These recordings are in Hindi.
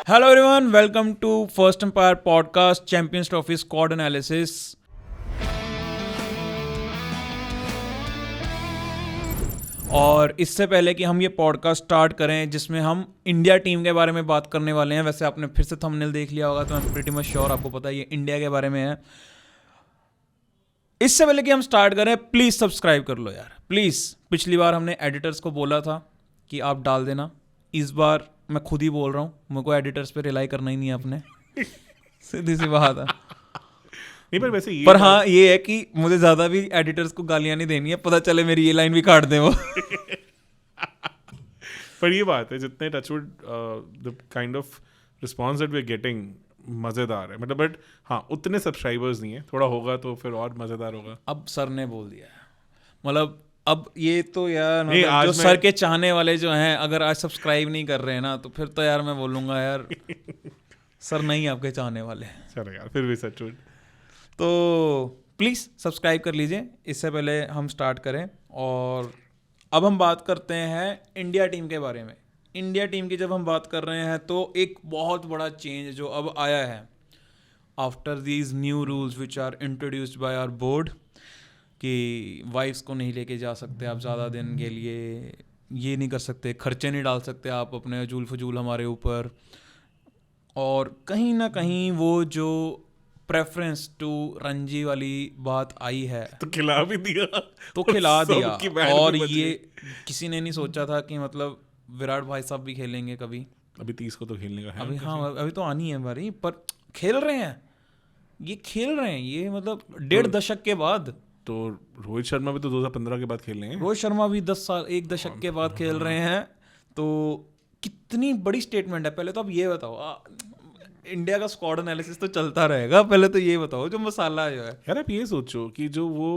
Hello everyone, welcome to First Empire Podcast Champions Trophy Squad Analysis. और इससे पहले कि हम ये पॉडकास्ट स्टार्ट करें जिसमें हम इंडिया टीम के बारे में बात करने वाले हैं, वैसे आपने फिर से थंबनेल देख लिया होगा तो मैं प्रीटी मच श्योर आपको पता है ये इंडिया के बारे में है. इससे पहले कि हम स्टार्ट करें प्लीज़ सब्सक्राइब कर लो यार, प्लीज़. पिछली बार हमने एडिटर्स को बोला था कि आप डाल देना, इस बार मैं खुद ही बोल रहा हूँ, मेरे को एडिटर्स पे रिलाई करना ही नहीं है अपने. सीधी सी बात है. नहीं पर वैसे ये पर हाँ ये है कि मुझे ज़्यादा भी एडिटर्स को गालियाँ नहीं देनी है, पता चले मेरी ये लाइन भी काट दें वो. पर ये बात है जितने touch wood the kind of response that we are getting मज़ेदार है, मतलब. बट हाँ उतने सब्सक्राइबर्स नहीं है, थोड़ा होगा तो फिर और मज़ेदार होगा. अब सर ने बोल दिया है, मतलब अब ये तो यार नहीं, मतलब आज जो मैं- सर के चाहने वाले जो हैं अगर आज सब्सक्राइब नहीं कर रहे हैं ना तो फिर तो यार मैं बोलूँगा यार सर नहीं आपके चाहने वाले हैं. चलो यार फिर भी टचवुड. तो प्लीज़ सब्सक्राइब कर लीजिए. इससे पहले हम स्टार्ट करें और अब हम बात करते हैं इंडिया टीम के बारे में. इंडिया टीम की जब हम बात कर रहे हैं तो एक बहुत बड़ा चेंज जो अब आया है after these new rules which are introduced by our board कि वाइफ्स को नहीं लेके जा सकते आप ज़्यादा दिन के लिए, ये नहीं कर सकते, खर्चे नहीं डाल सकते आप अपने अजूल फजूल हमारे ऊपर. और कहीं ना कहीं वो जो प्रेफरेंस टू रणजी वाली बात आई है तो खिला भी दिया तो खिला और दिया. सबकी बैंड और भी बज ये गई. किसी ने नहीं सोचा था कि मतलब विराट भाई साहब भी खेलेंगे कभी. अभी 30 को तो खेलने का है. अभी हाँ अभी तो आनी है बारी, पर खेल रहे हैं, ये खेल रहे हैं, ये मतलब 1.5 दशक के बाद. तो रोहित शर्मा भी तो 2015 के बाद खेलने हैं. रोहित शर्मा भी 10 साल 1 दशक के बाद खेल रहे हैं. तो कितनी बड़ी स्टेटमेंट है. पहले तो आप ये बताओ, इंडिया का स्क्वाड एनालिसिस तो चलता रहेगा, पहले तो ये बताओ जो मसाला जो है. यार आप ये सोचो कि जो वो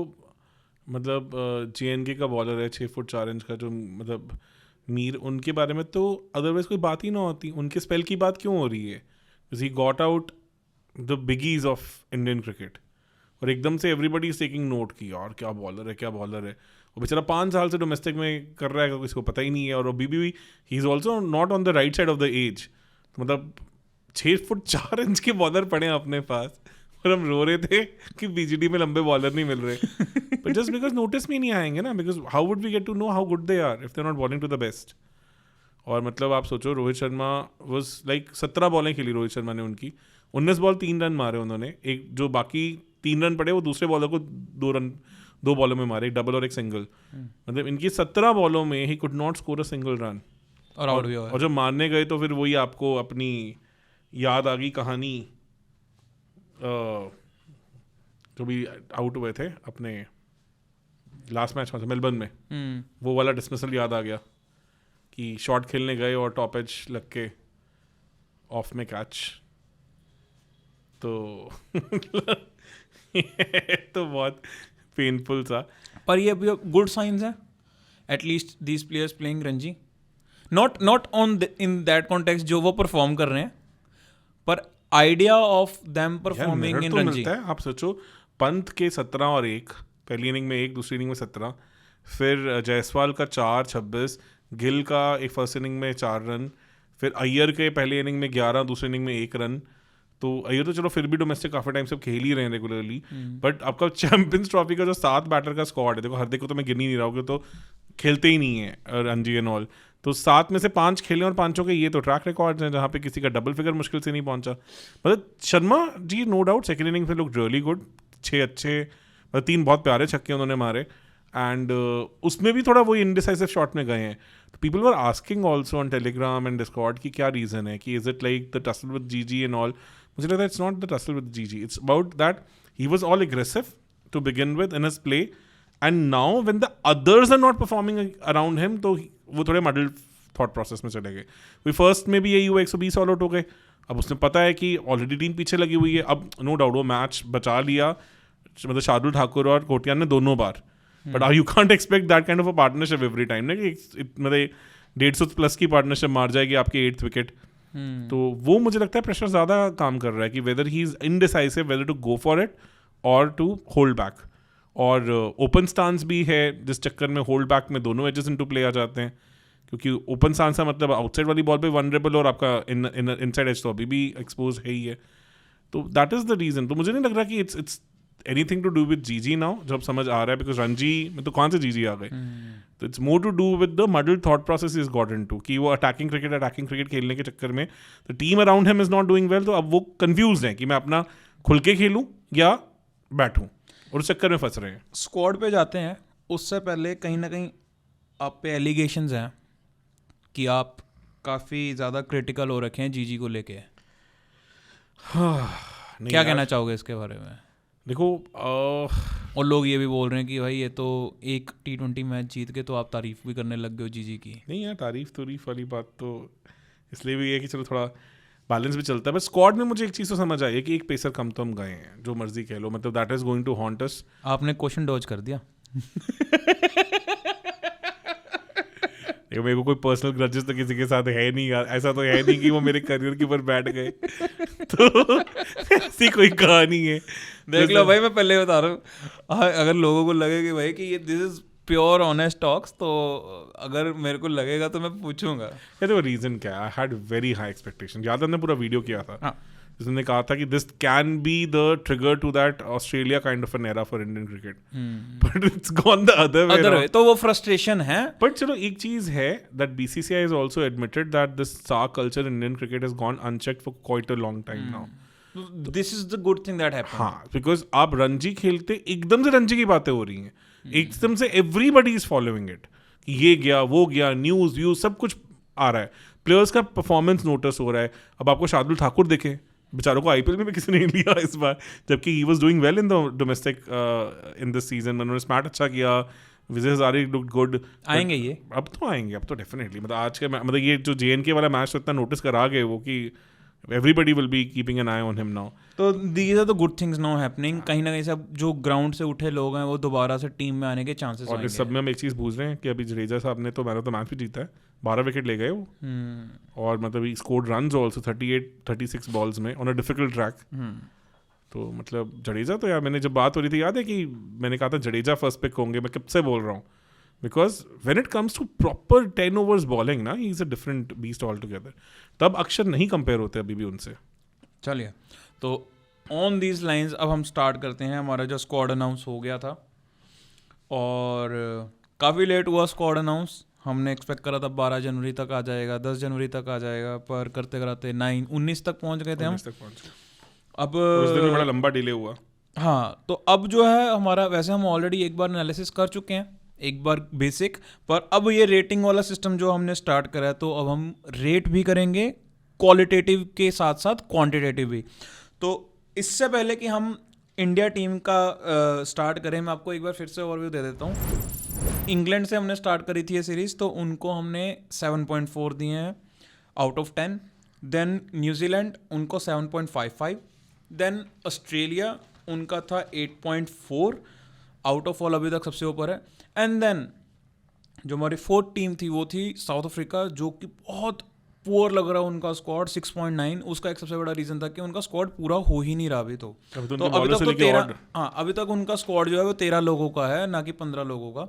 मतलब JNK का बॉलर है 6 फुट 4 इंच का, जो मतलब मीर, उनके बारे में तो अदरवाइज कोई बात ही ना होती. उनके स्पेल की बात क्यों हो रही है? He got out the बिगीज of Indian cricket और एकदम से एवरीबडी इज टेकिंग नोट की यार क्या बॉलर है, क्या बॉलर है. और बेचारा 5 साल से डोमेस्टिक में कर रहा है, किसी को पता ही नहीं है. और अभी भी he is also not on the right side of the age. मतलब 6 फुट 4 इंच के बॉलर पड़े हैं अपने पास और हम रो रहे थे कि BGD में लंबे बॉलर नहीं मिल रहे. बट जस्ट बिकॉज नोटिस में नहीं आएंगे ना, because how would we get to know how good they are if they are not bowling to the best. और मतलब आप सोचो रोहित शर्मा वॉज लाइक 17 बॉलें खेली रोहित शर्मा ने, उनकी 19 बॉल 3 रन मारे उन्होंने. एक जो बाकी 3 रन पड़े वो दूसरे बॉलर को 2 बॉलों में मारे, एक डबल और एक सिंगल. मतलब इनकी 17 बॉलों में he could not score a single run और आउट भी हुआ. और जब मारने गए तो फिर वही आपको अपनी याद आ गई कहानी, जो भी आउट हुए थे अपने लास्ट मैच में मेलबर्न में, वो वाला डिसमिसल याद आ गया कि शॉट खेलने गए और टॉप एज लग के ऑफ में कैच. तो तो बहुत पेनफुल सा. पर ये भी गुड साइंस है, at least these players playing Ranji, not on in that context जो वो परफॉर्म कर रहे हैं, पर idea of them performing in तो रणजी. मिलता है. आप सोचो पंत के 17 और 1, पहली इनिंग में 1, दूसरी इनिंग में 17, फिर जायसवाल का 4 26, गिल का एक फर्स्ट इनिंग में 4 रन, फिर अय्यर के पहली इनिंग में 11, दूसरी इनिंग में 1 रन. तो अय्यर तो चलो फिर भी डोमेस्टिक काफी टाइम से खेल ही रहे हैं रेगुलरली. बट आपका चैंपियंस ट्रॉफी का जो 7 बैटर का स्क्वाड है, देखो हार्दिक को तो मैं गिन ही नहीं रहा हूँ, तो खेलते ही नहीं है रणजी एंड ऑल. तो 7 में से 5 खेले और 5 के ये तो ट्रैक रिकॉर्ड्स हैं जहाँ पे किसी का डबल फिगर मुश्किल से नहीं पहुंचा. मतलब Sharma ji no doubt second inning पे लुक रियली गुड. 6 अच्छे, मतलब 3 बहुत प्यारे छक्के उन्होंने मारे. एंड उसमें भी थोड़ा वही इनडिसाइसिव शॉट में गए हैं. तो people were asking also on Telegram and Discord कि क्या रीज़न है, कि is it like the tussle with GG and all. मुझे लगता है it's not the tussle with GG, it's about that he was all aggressive to begin with in his play, and now when the others are not performing around him तो वो थोड़े मडल्ड थॉट प्रोसेस में चले गए. वी फर्स्ट में भी यही हुआ, 120 ऑल आउट हो गए. अब उसने पता है कि ऑलरेडी टीम पीछे लगी हुई है. अब नो डाउट वो मैच बचा लिया, मतलब शार्दुल ठाकुर और कोटियान ने दोनों बार. But you can't expect that kind of a partnership every time ना, कि मतलब 150 प्लस की पार्टनरशिप मार जाएगी आपके 8th विकेट. तो वो मुझे लगता है प्रेशर ज़्यादा काम कर रहा है कि whether he is indecisive whether to go for it और टू होल्ड बैक. और ओपन स्टांस भी है जिस चक्कर में होल्ड बैक में दोनों एजेस इनटू प्ले आ जाते हैं क्योंकि ओपन स्टांस का मतलब आउटसाइड वाली बॉल पे वनरेबल और आपका इनसाइड एज तो अभी भी एक्सपोज है ही है. तो दैट इज द रीजन. तो मुझे नहीं लग रहा कि it's anything to do with GG now, जब समझ आ रहा है, बिकॉज रणजी में तो कौन से जीजी आ गए. तो it's more to do with the muddled thought process is got into, कि वो अटैकिंग क्रिकेट खेलने के चक्कर में the team around him is not doing well. तो अब वो कंफ्यूज है कि मैं अपना खुल के खेलूं या बैठूं, और उस चक्कर में फंस रहे हैं. स्क्वाड पे जाते हैं, उससे पहले कहीं ना कहीं आप पे एलिगेशंस हैं कि आप काफ़ी ज़्यादा क्रिटिकल हो रखे हैं जीजी को लेके. क्या कहना चाहोगे इसके बारे में? देखो और लोग ये भी बोल रहे हैं कि भाई ये तो एक T20 मैच जीत के तो आप तारीफ भी करने लग गए हो जीजी की. नहीं यार, तारीफ वाली बात तो इसलिए भी है कि चलो थोड़ा बैलेंस भी चलता है. बट स्क्वाड में मुझे एक चीज़ तो समझ आई है कि एक पेसर कम तो हम गए हैं, जो मर्जी कह लो, मतलब that is going to haunt us. आपने क्वेश्चन डॉज कर दिया. देखो, मेरे को कोई पर्सनल ग्रजेस तो किसी के साथ है नहीं यार. ऐसा तो है नहीं कि वो मेरे करियर के ऊपर बैठ गए. तो ऐसी कोई कहानी है. देख लो भाई, मैं पहले बता रहा हूँ, अगर लोगों को लगे कि भाई कि ये this is pure honest talks, तो अगर मेरे को लगेगा तो मैं पूछूंगा. ये तो रीजन क्या है, I had very high expectation. याद हमने पूरा वीडियो किया था. हाँ. जिसने कहा था कि this can be the trigger to that Australia kind of an era for Indian cricket, but it's gone the other way. तो वो फ्रस्ट्रेशन है. बट चलो एक चीज है that BCCI is also admitted that this star culture in Indian cricket has gone unchecked for quite a long time now. This is the good thing that happened. हाँ, बिकॉज आप रणजी खेलते, एकदम से रणजी की बातें हो रही हैं, एकदम से एवरीबडी इज फॉलोइंग इट. ये गया, वो गया, न्यूज व्यूज सब कुछ आ रहा है, प्लेयर्स का परफॉर्मेंस नोटिस हो रहा है. अब आपको शार्दुल ठाकुर दिखे, बेचारों को आईपीएल में भी किसी ने नहीं लिया इस बार, जबकि he was doing well in the domestic in this season. उन्होंने स्मैट अच्छा किया, विजय हजारे लुक्ड गुड. आएंगे ये, अब तो आएंगे, अब तो डेफिनेटली. मतलब आज के मतलब ये जो JNK वाला मैच तो इतना नोटिस करा गए वो कि everybody will be keeping an eye on him now. तो these are the good things now happening. कहीं ना कहीं से अब जो ग्राउंड से उठे लोग हैं वो दोबारा से टीम में आने के चांसेस और इस सब में हम एक चीज़ भूल रहे हैं कि अभी जडेजा साहब ने तो मैन ऑफ द मैच भी जीता है, 12 विकेट ले गए वो. और मतलब he scored runs also 36 balls में ऑन अ डिफिकल्ट ट्रैक. तो मतलब जडेजा तो यार, मैंने जब बात हो रही थी याद है कि मैंने कहा था जडेजा फर्स्ट पिक होंगे, मैं कब से बोल रहा हूँ. Because when it comes to proper 10 overs bowling ना, he is a different beast all together. तब अक्षर नहीं कंपेयर होते अभी भी उनसे. चलिए, तो ऑन दीज लाइंस अब हम स्टार्ट करते हैं. हमारा जो स्क्वाड अनाउंस हो गया था और काफ़ी लेट हुआ स्क्वाड अनाउंस. हमने एक्सपेक्ट करा था 12 जनवरी तक आ जाएगा, 10 जनवरी तक आ जाएगा, पर करते कराते 19 तक पहुंच गए थे हम. अब उस दिन बड़ा लंबा डिले हुआ. हाँ, तो अब जो है हमारा, वैसे हम ऑलरेडी एक बार एनालिसिस कर चुके हैं, एक बार बेसिक, पर अब ये रेटिंग वाला सिस्टम जो हमने स्टार्ट करा है, तो अब हम रेट भी करेंगे क्वालिटेटिव के साथ साथ क्वांटिटेटिव भी. तो इससे पहले कि हम इंडिया टीम का स्टार्ट करें, मैं आपको एक बार फिर से ओवरव्यू दे देता हूँ. इंग्लैंड से हमने स्टार्ट करी थी ये सीरीज़, तो उनको हमने 7.4 दिए हैं आउट ऑफ 10. देन न्यूजीलैंड, उनको 7.55. देन ऑस्ट्रेलिया, उनका था 8.4 आउट ऑफ ऑल, अभी तक सबसे ऊपर है. एंड देन जो हमारी फोर्थ टीम थी वो थी साउथ अफ्रीका, जो कि बहुत पुअर लग रहा है उनका स्क्वाड, 6.9. उसका एक सबसे बड़ा रीज़न था कि उनका स्क्वाड पूरा हो ही नहीं रहा अभी. तो अभी तक तो 13, हाँ, अभी तक उनका स्क्वाड जो है वो 13 लोगों का है, ना कि 15 लोगों का,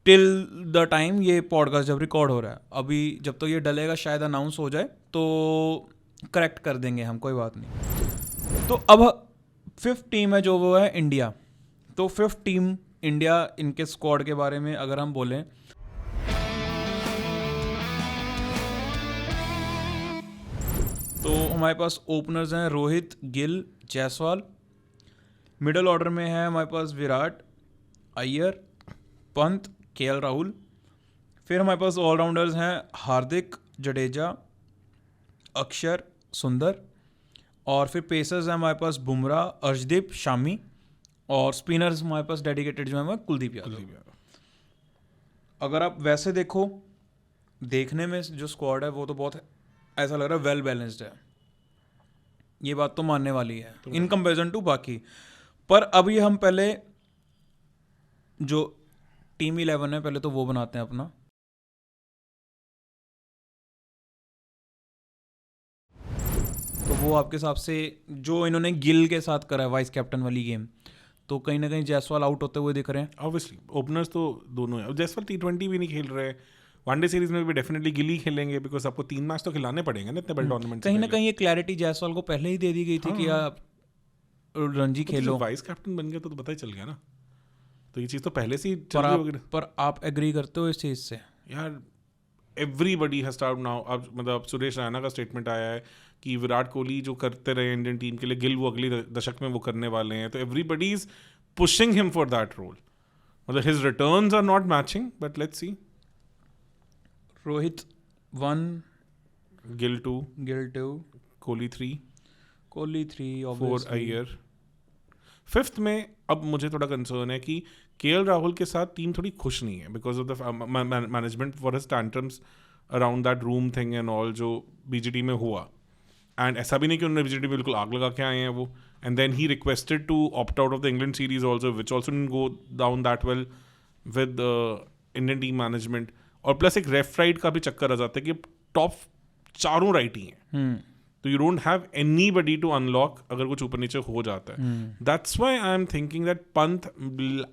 टिल द टाइम ये पॉडकास्ट जब रिकॉर्ड हो रहा है. अभी जब तक ये डलेगा शायद अनाउंस हो जाए तो करेक्ट कर देंगे हम, कोई बात नहीं. तो अब 5th टीम है जो वो है इंडिया. तो 5th टीम इंडिया, इनके स्क्वाड के बारे में अगर हम बोलें, तो हमारे पास ओपनर्स हैं रोहित, गिल, जायसवाल. मिडल ऑर्डर में है हमारे पास विराट, अय्यर, पंत, KL राहुल. फिर हमारे पास ऑलराउंडर्स हैं हार्दिक, जडेजा, अक्षर, सुंदर. और फिर पेसर्स हैं हमारे पास बुमराह, अर्शदीप, शामी. और स्पिनर्स हमारे पास डेडिकेटेड जो है कुलदीप यादव. अगर आप वैसे देखो, देखने में जो स्क्वाड है वो तो बहुत ऐसा लग रहा है वेल बैलेंस्ड है, ये बात तो मानने वाली है इन कंपेरिजन टू बाकी. पर अभी हम पहले जो टीम 11 है पहले तो वो बनाते हैं अपना. तो वो आपके हिसाब से जो इन्होंने गिल के साथ करा है वाइस कैप्टन वाली गेम, तो कहीं ना कहीं जायसवाल आउट होते हुए दिख रहे हैं. ऑब्वियसली ओपनर्स तो दोनों हैं. जायसवाल T20 भी नहीं खेल रहे, वनडे सीरीज में भी डेफिनेटली गिल ही खेलेंगे, बिकॉज आपको 3 मैच तो खिलाने पड़ेंगे ना इतने बड़े टूर्नामेंट। कहीं ना कहीं ये क्लैरिटी जायसवाल को पहले ही दे दी गई थी कि आप रणजी खेलो। वाइस कैप्टन बन गया तो पता ही चल गया ना, तो ये चीज़ तो पहले से ही चल रही होगी। पर आप एग्री करते हो इस चीज़ से? यार एवरीबडी हैज स्टार्ट नाउ। अब मतलब सुरेश रैना का स्टेटमेंट आया है कि विराट कोहली जो करते रहे इंडियन टीम के लिए, गिल वो अगले दशक में वो करने वाले हैं, तो everybody is pushing him for that role. मतलब his returns are not matching, but let's see. Rohit 1, Gill 2, Kohli 3, 4 Iyer. 5th में अब मुझे थोड़ा कंसर्न है कि केएल राहुल के साथ टीम थोड़ी खुश नहीं है because of the management for his tantrums around that room thing and all जो बीजीटी में हुआ। एंड ऐसा भी नहीं कि उन्होंने बीजीटी बिल्कुल आग लगा के आए हैं वो। And then he requested to opt out of the England series also, which also didn't go down that well with Indian team management. और प्लस एक लेफ्ट राइट का भी चक्कर आ जाता है कि टॉप 4 राइट ही हैं, तो you don't have anybody to unlock अगर कुछ ऊपर नीचे हो जाता है। That's why I am thinking that Pant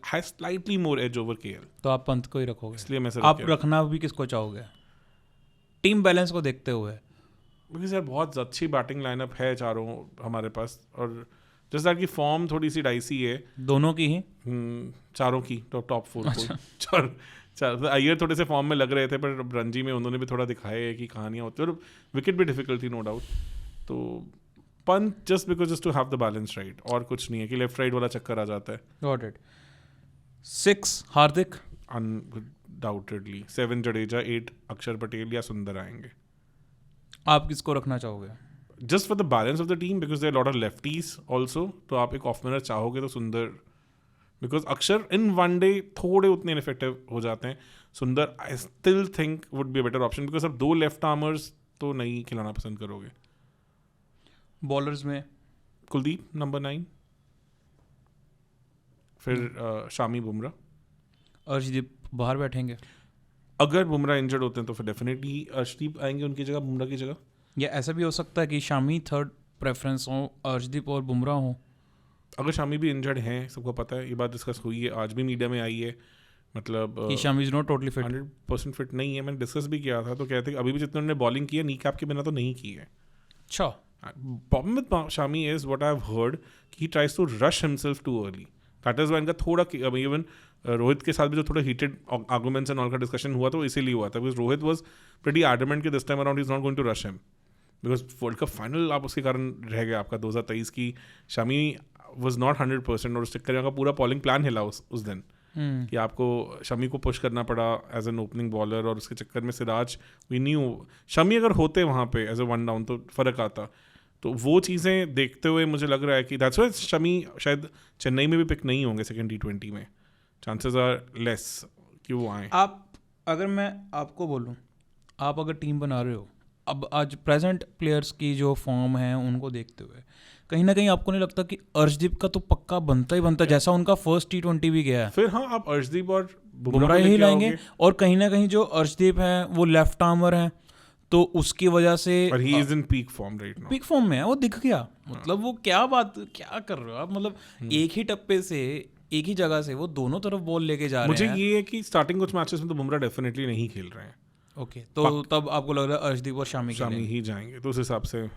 has slightly more edge over KL. तो आप पंत को ही रखोगे? इसलिए मैं आप रखना भी किसको चाहोगे टीम बैलेंस को देखते हुए? बिकॉज यार बहुत अच्छी बैटिंग लाइनअप है चारों हमारे पास, और जस्ट दैट की फॉर्म थोड़ी सी डाइसी है दोनों की ही, चारों की टॉप 4 चार अय्यर थोड़े से फॉर्म में लग रहे थे, पर रणजी में उन्होंने भी थोड़ा दिखाया है कि कहानियाँ होती है, और विकेट भी डिफिकल्ट थी नो डाउट। तो Pant just because to have the balance right, और कुछ नहीं है कि लेफ्ट राइट वाला चक्कर आ जाता है। Got it. 6 Hardik, undoubtedly. 7 Jadeja, 8 अक्षर पटेल या सुंदर आएंगे। आप किसको रखना चाहोगे? Just for the balance of the team because there lot of lefties also, तो आप एक ऑफ स्पिनर चाहोगे तो सुंदर, बिकॉज अक्षर इन वनडे थोड़े उतने इनफेक्टिव हो जाते हैं। सुंदर I still think would be a better option because आप 2 लेफ्ट आर्मर्स तो नहीं खिलाना पसंद करोगे। बॉलर्स में कुलदीप नंबर 9, फिर शामी, बुमराह, अर्शदीप बाहर बैठेंगे। अगर बुमराह इंजर्ड होते हैं तो फिर डेफिनेटली अर्शदीप आएंगे उनकी जगह, बुमराह की जगह। या ऐसा भी हो सकता है कि शामी 3rd प्रेफरेंस हो, अर्शदीप और बुमराह हो। अगर शामी भी इंजर्ड हैं, सबको पता है, ये बात डिस्कस हुई है, आज भी मीडिया में आई है, मतलब कि Shami is not totally fit, 100% fit नहीं है। मैंने डिस्कस भी किया था, तो कहते हैं अभी भी जितने उन्होंने बॉलिंग की है नी कैप के बिना तो नहीं की है। अच्छा, problem with Shami is what I have heard he tries to rush himself too early. That is why इनका थोड़ा, इवन रोहित के साथ भी जो थोड़ा हीटेड आर्गुमेंट्स एंड ऑल का डिस्कशन हुआ, तो इसीलिए हुआ था because Rohit was pretty adamant कि this time around is not going to rush him, because world cup final आप उसके कारण रह गया आपका 2023 की। शामी was not 100%, और उस चक्कर में पूरा बॉलिंग प्लान हिला उस दिन कि आपको शमी को पुश करना पड़ा एज एन ओपनिंग बॉलर, और उसके चक्कर में सिराज वी न्यू शमी अगर होते वहाँ पे एज ए 1 डाउन तो फ़र्क आता। तो वो चीज़ें देखते हुए मुझे लग रहा है कि दैट्स व्हाई शमी शायद चेन्नई में भी पिक नहीं होंगे सेकेंड T20 में, चांसेस आर लेस कि वो आए। आप अगर मैं आपको बोलूँ, आप अगर टीम बना रहे हो, अब आज प्रेजेंट प्लेयर्स की जो फॉर्म है उनको देखते हुए कहीं ना कहीं आपको नहीं लगता कि अर्शदीप का तो पक्का बनता ही बनता, जैसा उनका फर्स्ट T20 भी गया है? फिर हाँ, आप अर्शदीप और बुमराह ही लाएंगे, और कहीं ना कहीं जो अर्शदीप है वो लेफ्ट आर्मर है, तो उसकी वजह से he is in peak form right now, peak form में है, वो दिख गया। मतलब वो क्या कर रहे हो आप, मतलब एक ही टप्पे से एक ही जगह से वो दोनों तरफ बॉल लेके जा रहे हैं। मुझे ये है कि स्टार्टिंग कुछ मैचेस में तो बुमराह डेफिनेटली नहीं खेल रहे हैं। ओके, तो तब आपको लग रहा है अर्शदीप और शामी ही जाएंगे, तो उस हिसाब से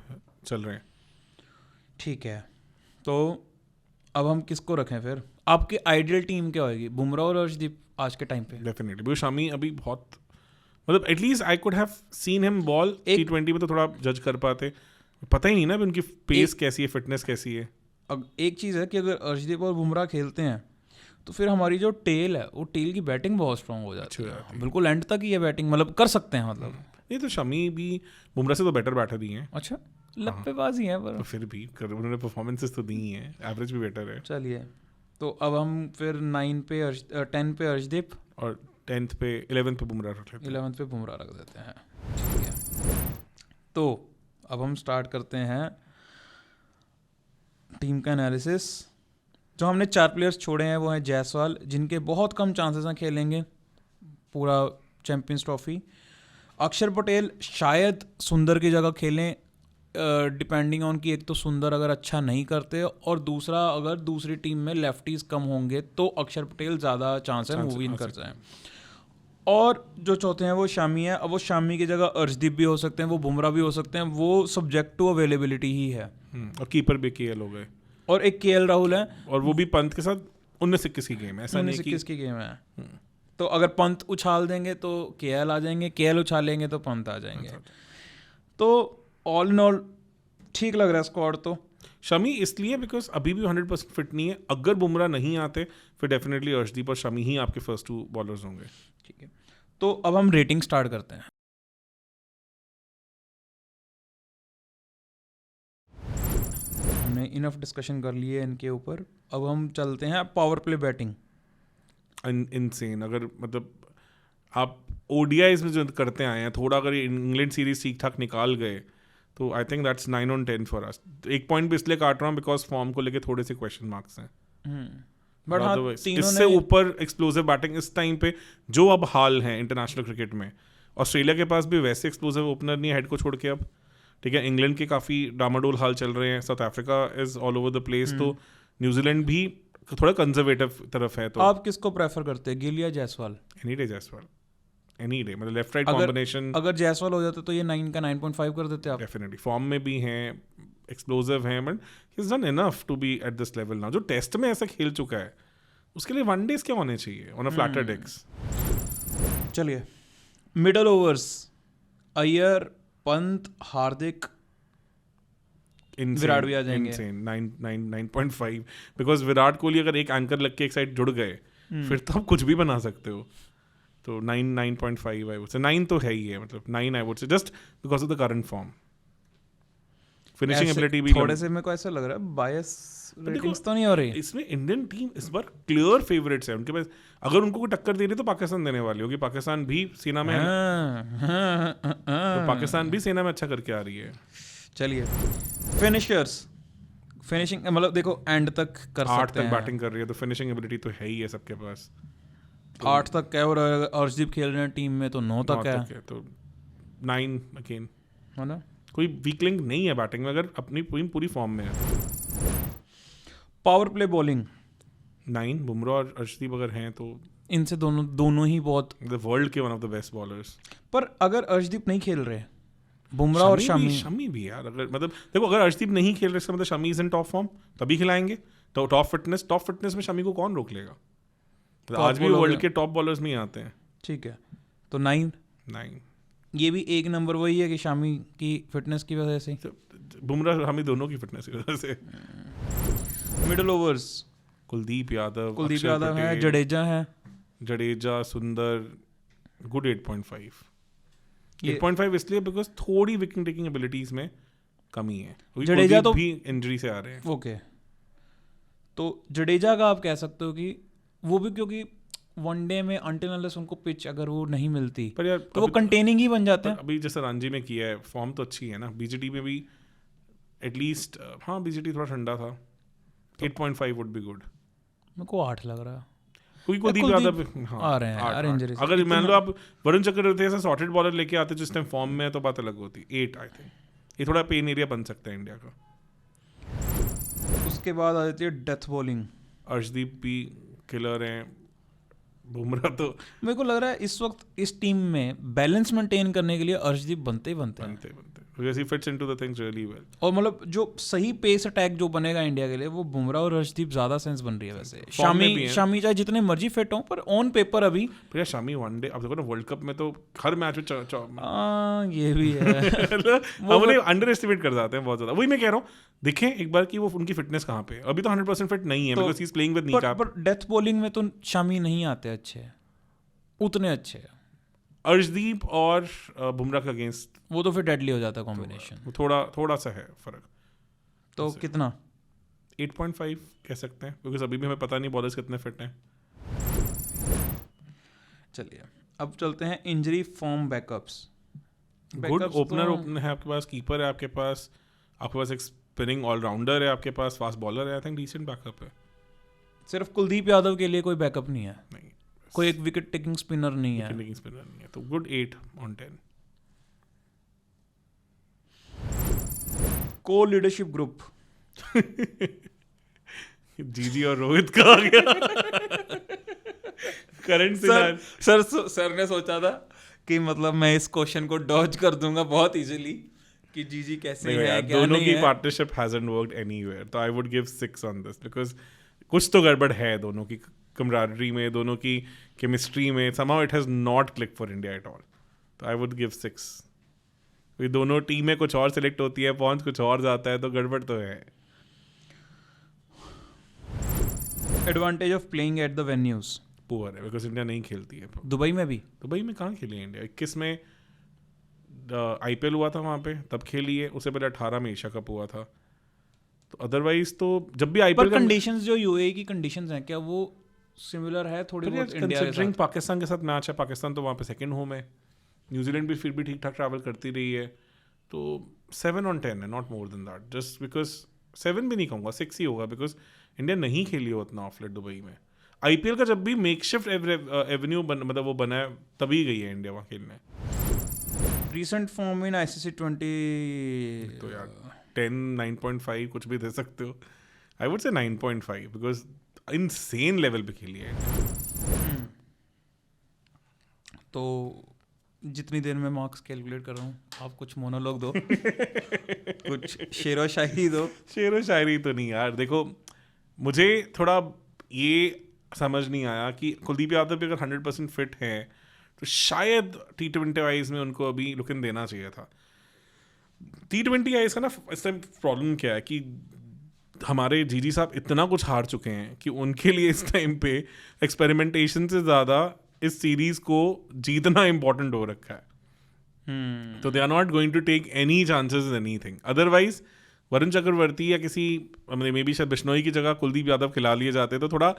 चल रहे हैं। ठीक है, तो अब हम किसको रखें फिर? आपकी आइडियल टीम क्या होगी, बुमराह और अर्शदीप आज के टाइम पे? डेफिनेटली, बिकॉज शामी अभी बहुत, मतलब at least I could have seen him ball T20 में, तो थोड़ा जज कर पाते। पता ही नहीं ना उनकी पेस कैसी है, फिटनेस कैसी है। अब एक चीज़ है कि अगर अर्शदीप और बुमराह खेलते हैं तो फिर हमारी जो टेल है वो टेल की बैटिंग बहुत स्ट्रांग हो जाती है, बिल्कुल एंड तक ही ये बैटिंग मतलब कर सकते हैं। मतलब नहीं तो शमी भी बुमराह से तो बेटर बैटर ही हैं। अच्छा, लप्पेबाजी है पर फिर भी उन्होंने परफॉर्मेंसेस तो दी हैं, एवरेज भी बेटर है। चलिए, तो अब हम फिर 9 पे 10 पे अर्शदीप और 10th पे 11th पे बुमराह रख लेते हैं। 11th पे बुमराह रख देते हैं, ठीक है। तो अब हम स्टार्ट करते हैं टीम का एनालिसिस। जो हमने 4 प्लेयर्स छोड़े हैं वो हैं जायसवाल, जिनके बहुत कम चांसेस हैं खेलेंगे पूरा चैंपियंस ट्रॉफी। अक्षर पटेल शायद सुंदर की जगह खेलें, डिपेंडिंग ऑन कि एक तो सुंदर अगर अच्छा नहीं करते, और दूसरा अगर दूसरी टीम में लेफ्टीज कम होंगे तो अक्षर पटेल ज़्यादा चांस है मूव इन कर जाए। और जो चौथे हैं वो शामी है। अब वो शामी की जगह अर्शदीप भी हो सकते हैं, वो बुमराह भी हो सकते हैं, वो सब्जेक्ट टू अवेलेबिलिटी ही है। और कीपर भी केएल हो गए, और एक केएल राहुल है, और वो भी पंत के साथ 19-21 की गेम है, ऐसा नहीं कि 19-21 की गेम है। तो अगर पंत उछाल देंगे तो केएल आ जाएंगे, केएल उछालेंगे तो पंत आ जाएंगे। तो ऑल इन ऑल ठीक लग रहा है स्क्वाड तो। शमी इसलिए बिकॉज अभी भी 100% फिट नहीं है। अगर बुमराह नहीं आते फिर डेफिनेटली अर्शदीप और शमी ही आपके फर्स्ट 2 बॉलर्स होंगे। ठीक है, तो अब हम रेटिंग स्टार्ट करते हैं। हमने इनफ डिस्कशन कर लिए इनके ऊपर, अब हम चलते हैं पावर प्ले बैटिंग। इनसेन। अगर मतलब आप ओडीआईज में जो करते आए हैं, थोड़ा अगर इंग्लैंड सीरीज ठीक ठाक निकाल गए तो I think that's 9 on 10 for us. एक पॉइंट भी इसलिए काट रहा हूँ बिकॉज फॉर्म को लेके थोड़े से क्वेश्चन मार्क्स हैं। बट हाँ, इससे ऊपर एक्सप्लोसिव बैटिंग इस टाइम पे जो अब हाल है इंटरनेशनल क्रिकेट में, ऑस्ट्रेलिया के पास भी वैसे एक्सप्लोसिव ओपनर नहीं है हेड को छोड़ के अब। ठीक है, इंग्लैंड के काफ़ी डामाडोल हाल चल रहे हैं, south Africa is all over the place, तो न्यूजीलैंड भी थोड़ा कंजर्वेटिव तरफ है। तो आप किसको प्रेफर करते हैं, गिल या Jaiswal? Any day Jaiswal, any day, मतलब लेफ्ट राइट कॉम्बिनेशन। अगर जायसवाल हो जाते तो ये 9 का 9.5 कर देते आप। डेफिनेटली फॉर्म में भी हैं, एक्सप्लोसिव हैं, but he is done enough to be at this level now. जो टेस्ट में ऐसा खेल चुका है उसके लिए वनडेज क्या होने चाहिए ऑन अ फ्लैटर डेक्स। चलिए मिडल ओवर्स, अय्यर, पंत, हार्दिक, विराट भी आ जाएंगे। 9.5 बिकॉज विराट कोहली अगर एक एंकर लग के एक साइड जुड़ गए फिर तो आप कुछ भी बना सकते हो। तो 9.5 आई वुड से। 9 तो है ही है, मतलब 9 I would say, just because of the current form. Finishing ability भी थोड़े से मेरे को ऐसा लग रहा है बायस रेटिंग्स तो नहीं हो रही इसमें। इंडियन टीम इस बार क्लियर फेवरेट्स है उनके पास। अगर उनको कोई टक्कर दे रही तो पाकिस्तान देने वाली होगी। पाकिस्तान भी सेना में तो पाकिस्तान भी सेना में अच्छा करके आ रही है। चलिए फिनिशर्स, फिनिशिंग मतलब देखो एंड तक कर 8 सकते तक हैं, बैटिंग कर रही है तो फिनिशिंग एबिलिटी तो है ही है सबके पास। 8 तक है, और अर्शदीप खेल रहे हैं टीम में तो 9 तक है, तो 9 अगेन है ना। कोई वीक लिंक नहीं है बैटिंग में अगर अपनी पूरी फॉर्म में है। पावर प्ले बॉलिंग 9 बुमराह और अर्शदीप अगर हैं तो इनसे दोनों ही बहुत, द वर्ल्ड के one of the best bowlers. पर अगर अर्शदीप नहीं खेल रहे, बुमराह और शमी भी यार, अगर मतलब देखो अगर अर्शदीप नहीं खेल रहे इसका मतलब Shami is in top form, तभी खिलाएंगे। तो टॉप फिटनेस में शमी को कौन रोक लेगा? तो आज भी वर्ल्ड के टॉप बॉलर्स में ही आते हैं। ठीक है, तो 9 ये भी एक नंबर वही है कि शामी की फिटनेस की वजह से, बुमराह हमी दोनों की फिटनेस की वजह से। मिडल ओवर्स कुलदीप यादव है, जडेजा सुंदर, गुड 8.5 इसलिए बिकॉज थोड़ी विकेट टेकिंग एबिलिटीज में कमी है। जडेजा तो भी इंजरी से आ रहे हैं। ओके, तो जडेजा का आप कह सकते हो कि वो भी क्योंकि वनडे में अनटिल अनलेस उनको पिच अगर वो नहीं मिलती पर यार तो वो कंटेनिंग ही बन जाते हैं। अभी जैसे रणजी में किया है, फॉर्म तो अच्छी है ना। बीजीटी में भी एटलीस्ट, हाँ बीजीटी थोड़ा ठंडा था, 8.5 वुड बी गुड। मेरे को 8 लग रहा है, क्योंकि कुलदीप यादव आ रहे हैं यार इंजरी से। अगर मान लो आप वरुण चक्रवर्ती ऐसा सॉर्टेड बॉलर लेके आते जिस टाइम फॉर्म में है तो बात अलग होती। 8 आई थिंक ये थोड़ा पेन एरिया बन सकता है इंडिया का। उसके बाद आ जाती है डेथ बॉलिंग। अर्शदीप भी किलर हैं, बुमराह तो मेरे को लग रहा है इस वक्त इस टीम में बैलेंस मेंटेन करने के लिए अर्शदीप बनते हैं। because he fits into the things really well। और मतलब जो सही पेस अटैक जो बनेगा इंडिया के लिए वो बुमराह और अर्शदीप ज्यादा सेंस बन रही है। वैसे शामी चाहे जितने मर्जी फिट हो, पर ऑन पेपर अभी शामी वनडे अब देखो ना वर्ल्ड कप में तो हर मैच में ये भी है वो अंडर एस्टिमेट कर जाते हैं बहुत ज्यादा। वही मैं कह रहा हूँ, देखें एक बार कि वो उनकी फिटनेस कहाँ पे। अभी तो 100% फिट नहीं है because he's playing with kneecap। पर डेथ बॉलिंग में तो शामी नहीं आते अच्छे, उतने अच्छे। अर्शदीप और बुमराह का अगेंस्ट वो तो फिर डेडली हो जाता है कॉम्बिनेशन। तो थोड़ा सा है फर्क। तो कितना 8.5 कह सकते हैं, क्योंकि अभी भी हमें पता नहीं बॉलर्स कितने फिट हैं। चलिए अब चलते हैं injury form backups. Good opener है आपके पास, कीपर है आपके पास एक स्पिनिंग ऑलराउंडर है आपके पास, फास्ट बॉलर है। आई थिंक डिसेंट बैकअप है। सिर्फ कुलदीप यादव के लिए कोई बैकअप नहीं है, नहीं कोई एक विकेट टेकिंग स्पिनर नहीं है। तो गुड 8 on 10। को लीडरशिप ग्रुप जीजी और रोहित का आ गया। करंट सर ने सोचा था कि मतलब मैं इस क्वेश्चन को डॉज कर दूंगा बहुत इजीली कि जीजी कैसे है क्या दोनों नहीं की है। पार्टनरशिप हैजंट वर्कड एनीवेयर, तो I would give 6 on this because कुछ तो गड़बड़ है दोनों की कमराडरी में, दोनों की केमिस्ट्री में। somehow it has not clicked for India at all, तो आई वुड गिव 6। ये दोनों टीमें कुछ और सिलेक्ट होती है, पहुंच कुछ और जाता है, तो गड़बड़ तो है। Advantage of playing at the venues, poor है बिकॉज इंडिया नहीं खेलती है। दुबई में भी दुबई में कहाँ खेली है इंडिया? 21 में IPL हुआ था वहाँ पे, तब खेली है। उससे पहले 18 में एशिया कप हुआ था। तो अदरवाइज तो जब भी पर IPL कंडीशंस जो यूएई की कंडीशंस हैं क्या वो सिमिलर है थोड़ी बहुत इंडिया के कंसिडरिंग साथ? पाकिस्तान के साथ मैच है, पाकिस्तान तो वहाँ पे सेकंड होम है, न्यूजीलैंड भी फिर भी ठीक ठाक ट्रैवल करती रही है, तो 7 on 10 है, not more than that. Just because 7 भी नहीं कहूँगा, 6 ही होगा बिकॉज इंडिया नहीं खेली हो उतना ऑफलेट दुबई में। IPL का जब भी मेकशिफ्ट एवेन्यू मतलब वो बना है तभी गई है इंडिया वहाँ खेलने। रीसेंट फॉर्म इन ICC 20 तो यार 10, 9.5 कुछ भी दे सकते हो। I would say 9.5 because insane level पे खेली है। तो जितनी देर में मार्क्स कैलकुलेट कर रहा हूँ आप कुछ मोनोलॉग दो कुछ शेरो शायरी दो। शेरो शायरी तो नहीं यार, देखो मुझे थोड़ा ये समझ नहीं आया कि कुलदीप यादव भी अगर 100% फिट है तो शायद T20 वाइज में उनको अभी लुकिन देना चाहिए था। T20 वाइज का ना इस टाइम प्रॉब्लम क्या है कि हमारे जीजी साहब इतना कुछ हार चुके हैं कि उनके लिए इस टाइम पे एक्सपेरिमेंटेशन से ज़्यादा इस सीरीज को जीतना इम्पोर्टेंट हो रखा है। तो they are not going to take any chances anything. Otherwise Varun Chakravarthy या किसी मे बी शायद बिश्नोई की जगह कुलदीप यादव खिला लिए जाते तो थोड़ा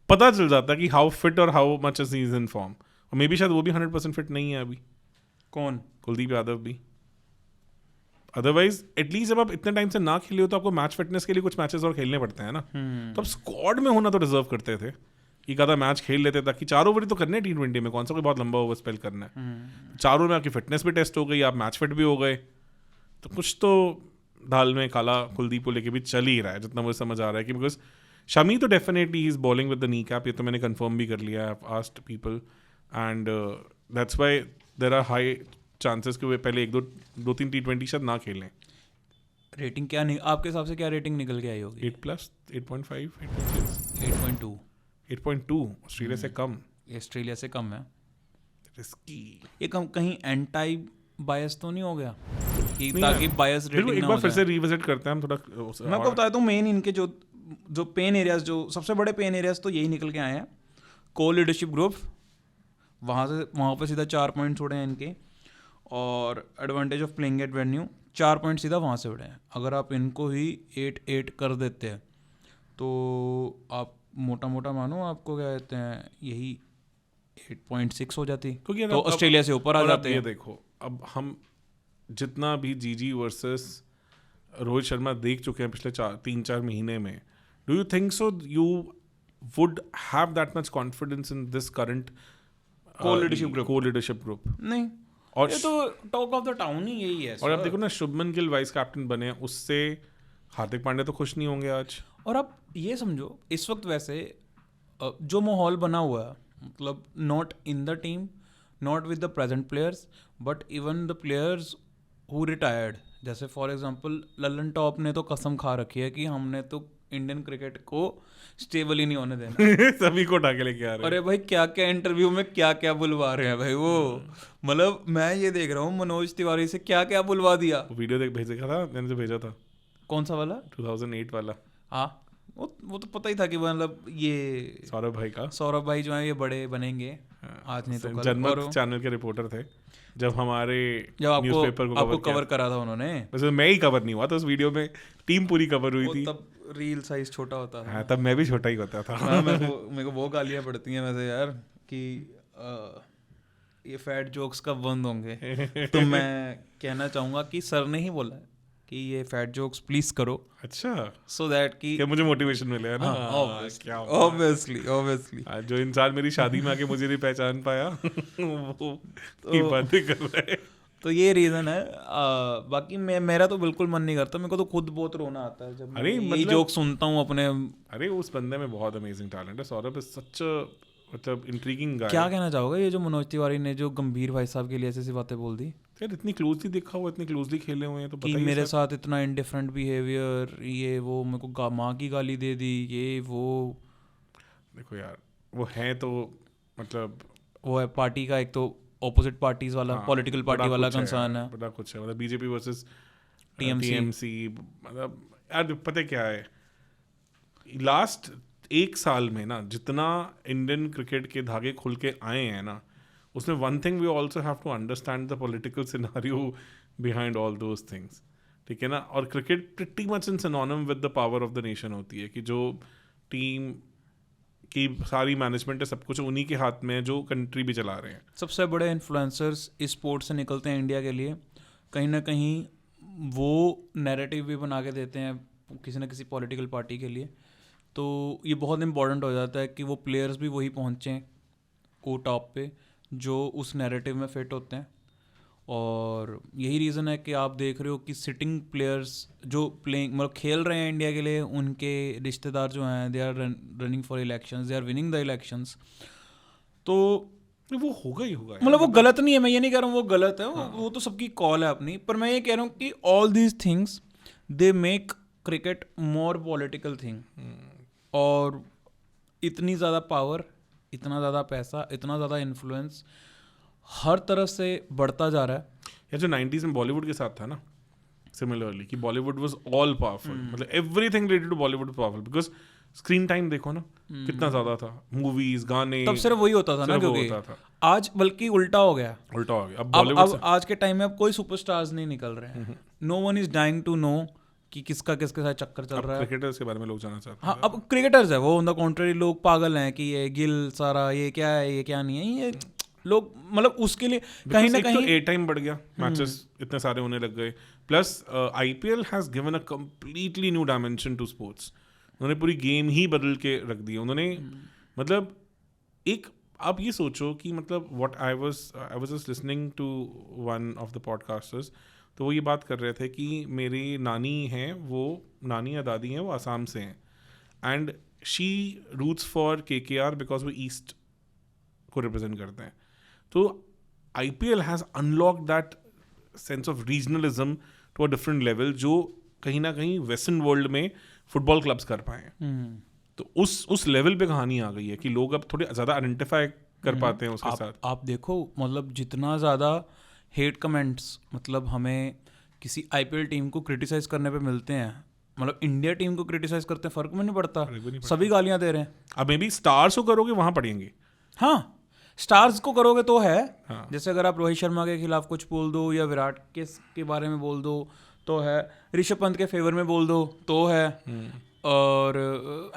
पता चल जाता कि हाउ फिट और how much is in form. और मे बी शायद वो भी 100% फिट नहीं है अभी। कौन? कुलदीप यादव भी। अदरवाइज एटलीस्ट जब आप इतने टाइम से ना खेले हो तो आपको मैच फिटनेस के लिए कुछ मैचेस और खेलने पड़ते हैं ना। तो आप स्क्वाड में होना तो डिजर्व करते थे, एक आधा मैच खेल लेते ताकि 4 ओवर तो करने T20 में, कौन सा कोई बहुत लंबा ओवर स्पेल करना है। 4 ओवर में आपकी फिटनेस भी टेस्ट हो गई, आप मैच फिट भी हो गए, तो कुछ तो दाल में काला कुलदीप को लेके भी चल ही रहा है जितना मुझे समझ आ रहा है। कि बिकॉज शमी तो definitely he is bowling with the knee cap, ये तो मैंने कंफर्म भी कर लिया है, I asked people and that's why there are high chances कि वे पहले 1-2-3 T20 शायद ना खेलें। रेटिंग क्या आपके हिसाब से क्या रेटिंग निकल के आई होगी? 8+, 8.5, 8.6, 8.2। 8.2 ऑस्ट्रेलिया से कम। ऑस्ट्रेलिया से कम है। रिस्की। ये कहीं एंटी बायस तो नहीं हो गया कि ताकि बायस रेटिंग एक ना बार हो फिर जाए? से रिविजिट करते हैं हम थोड़ा। मैं आपको बताया तो मेन इनके जो पेन एरियाज, जो सबसे बड़े पेन एरियाज तो यही निकल के आए हैं। को लीडरशिप ग्रुप, वहाँ पे सीधा 4 पॉइंट्स उड़े हैं इनके, और advantage of playing at venue 4 point सीधा वहाँ से उड़े हैं। अगर आप इनको ही 8-8 कर देते हैं तो आप मोटा मोटा मानो आपको क्या कहते हैं यही 8.6 हो जाती, तो ऑस्ट्रेलिया से ऊपर आ जाते हैं। देखो अब हम जितना भी जीजी वर्सेस रोहित शर्मा देख चुके हैं पिछले 3-4 महीने में, do you think so you would have that much confidence in this current co-leadership group? नहीं, और ये तो टॉक ऑफ द टाउन ही यही है। और आप देखो ना, शुभमन गिल वाइस कैप्टन बने, उससे हार्दिक पांड्या तो खुश नहीं होंगे आज। और आप ये समझो इस वक्त वैसे जो माहौल बना हुआ है, मतलब not in the team, not with the present players, but even the players who retired, जैसे फॉर एग्जांपल ललन टॉप ने तो कसम खा रखी है कि हमने तो इंडियन क्रिकेट को स्टेबल ही नहीं होने देना। सभी को उठा के लेके आ रहे हैं। अरे भाई क्या क्या इंटरव्यू में क्या क्या बुलवा रहे हैं भाई वो। मतलब मैं ये देख रहा हूँ मनोज तिवारी से क्या क्या बुलवा दिया। वीडियो भेजा था मैंने, जो भेजा था। कौन सा वाला? 2008 वाला। हाँ, वो तो पता ही था कि मतलब ये सौरभ भाई जो है ये बड़े बनेंगे आज नहीं तो कल। जनमत चैनल के रिपोर्टर थे जब हमारे न्यूज़पेपर को आपको कवर करा था उन्होंने। वैसे मैं ही कवर नहीं हुआ था उस वीडियो में, टीम पूरी कवर हुई थी। तब रील साइज छोटा होता था। हाँ, तब मैं भी छोटा ही होता था। मेरे को वो गालियाँ पड़ती हैं वैसे यार कि ये फैट जोक्स कब बंद होंगे। तो मैं कहना चाहूँगा कि सर ने ही बोला कि ये फैट जोक्स प्लीज करो। अच्छा, सो दैट कि मुझे मोटिवेशन मिले, है ना? ऑब्वियसली जो इंसान मेरी शादी में आके मुझे नहीं पहचान पाया वो की बातें कर रहा है। तो ये रीजन है। बाकी मेरा तो बिल्कुल मन नहीं करता, मेरे को तो खुद बहुत रोना आता है जब मैं ये जोक सुनता हूँ अपने। अरे उस बंदे में बहुत अमेजिंग टैलेंट है। सौरभ इज सच मतलब इंट्रीगिंग गाय। क्या कहना चाहोगे ये जो मनोज तिवारी ने जो गंभीर भाई साहब के लिए ऐसी बातें बोल दी यार इतनी क्लोजली देखा हुआ, इतनी क्लोजली खेले हुए हैं तो कि पता ही मेरे साथ इतना इनडिफरेंट बिहेवियर, ये वो, मेरे को माँ की गाली दे दी, ये वो। देखो यार वो है तो मतलब वो है पार्टी का एक तो ऑपोजिट पार्टीज वाला, पॉलिटिकल पार्टी वाला कंसर्न है, बड़ा कुछ है, मतलब बीजेपी वर्सेस TMC। टीएमसी। मतलब यार पता क्या है, लास्ट 1 साल में ना जितना इंडियन क्रिकेट के धागे खुल के आए हैं ना, उसमें one thing we also have to understand the political scenario behind all those things, ठीक है ना। और cricket pretty much in synonym with the power of the nation होती है कि जो टीम की सारी मैनेजमेंट है, सब कुछ उन्हीं के हाथ में है जो कंट्री भी चला रहे हैं। सबसे बड़े इन्फ्लुएंसर्स इस स्पोर्ट से निकलते हैं इंडिया के लिए, कहीं ना कहीं वो नैरेटिव भी बना के देते हैं किसी न किसी पॉलिटिकल पार्टी के लिए। तो ये बहुत इंपॉर्टेंट हो जाता है कि वो प्लेयर्स भी वही पहुँचें वो टॉप पे जो उस नैरेटिव में फिट होते हैं। और यही रीज़न है कि आप देख रहे हो कि सिटिंग प्लेयर्स जो प्लेइंग मतलब खेल रहे हैं इंडिया के लिए, उनके रिश्तेदार जो हैं they are running for elections, they are winning the elections. तो वो होगा ही होगा, मतलब वो गलत नहीं है, मैं ये नहीं कह रहा हूँ वो गलत है, वो तो सबकी कॉल है अपनी। पर मैं ये कह रहा हूँ कि all these things they make cricket more political thing. और इतनी ज़्यादा पावर, इतना ज़्यादा पैसा, इतना ज़्यादा इन्फ्लुएंस हर तरफ से बढ़ता जा रहा है। या जो 90s में बॉलीवुड के साथ था ना, सिमिलरली कि बॉलीवुड वाज ऑल पावरफुल, मतलब everything related to Bollywood powerful, because screen time देखो ना कितना ज्यादा था, मूवीज गाने तब सिर्फ वही होता था ना, क्योंकि आज बल्कि उल्टा हो गया। अब बॉलीवुड अब आज के टाइम में अब कोई सुपरस्टार्स नहीं निकल रहे हैं। No one is dying to know कि किसका किसके साथ चक्कर चल रहा है। क्रिकेटर्स के बारे में लोग जानना चाहते हैं। हाँ, अब क्रिकेटर्स है वो, ऑन द कॉन्ट्ररी लोग पागल हैं कि ये गिल सारा ये क्या है, ये क्या नहीं है, ये लोग मतलब उसके लिए कहीं ना कहीं ए टाइम बढ़ गया, मैचेस इतने सारे होने लग गए, plus IPL has given a completely new dimension to sports. उन्होंने पूरी गेम ही बदल के रख दी उन्होंने। मतलब एक आप ये सोचो कि मतलब what I was just listening to one of the podcasters, तो वो ये बात कर रहे थे कि मेरी नानी हैं, वो नानी या दादी हैं, वो आसाम से हैं, and she roots for KKR because वो ईस्ट को रिप्रेजेंट करते हैं। तो IPL has unlock that sense of regionalism to a different level, जो कहीं ना कहीं वेस्टर्न वर्ल्ड में फुटबॉल क्लब्स कर पाए। तो उस लेवल पे कहानी आ गई है कि लोग अब थोड़े ज़्यादा आइडेंटिफाई कर पाते हैं उसके साथ। आप देखो मतलब जितना ज़्यादा हेट कमेंट्स मतलब हमें किसी IPL टीम को क्रिटिसाइज करने पे मिलते हैं, मतलब इंडिया टीम को क्रिटिसाइज करते हैं, फ़र्क में नहीं पड़ता, सभी गालियाँ दे रहे हैं। अब मे बी स्टार्स को करोगे वहाँ पड़ेंगे। हाँ, स्टार्स को करोगे तो है। हाँ। जैसे अगर आप रोहित शर्मा के खिलाफ कुछ बोल दो या विराट के बारे में बोल दो तो है, ऋषभ पंत के फेवर में बोल दो तो है, और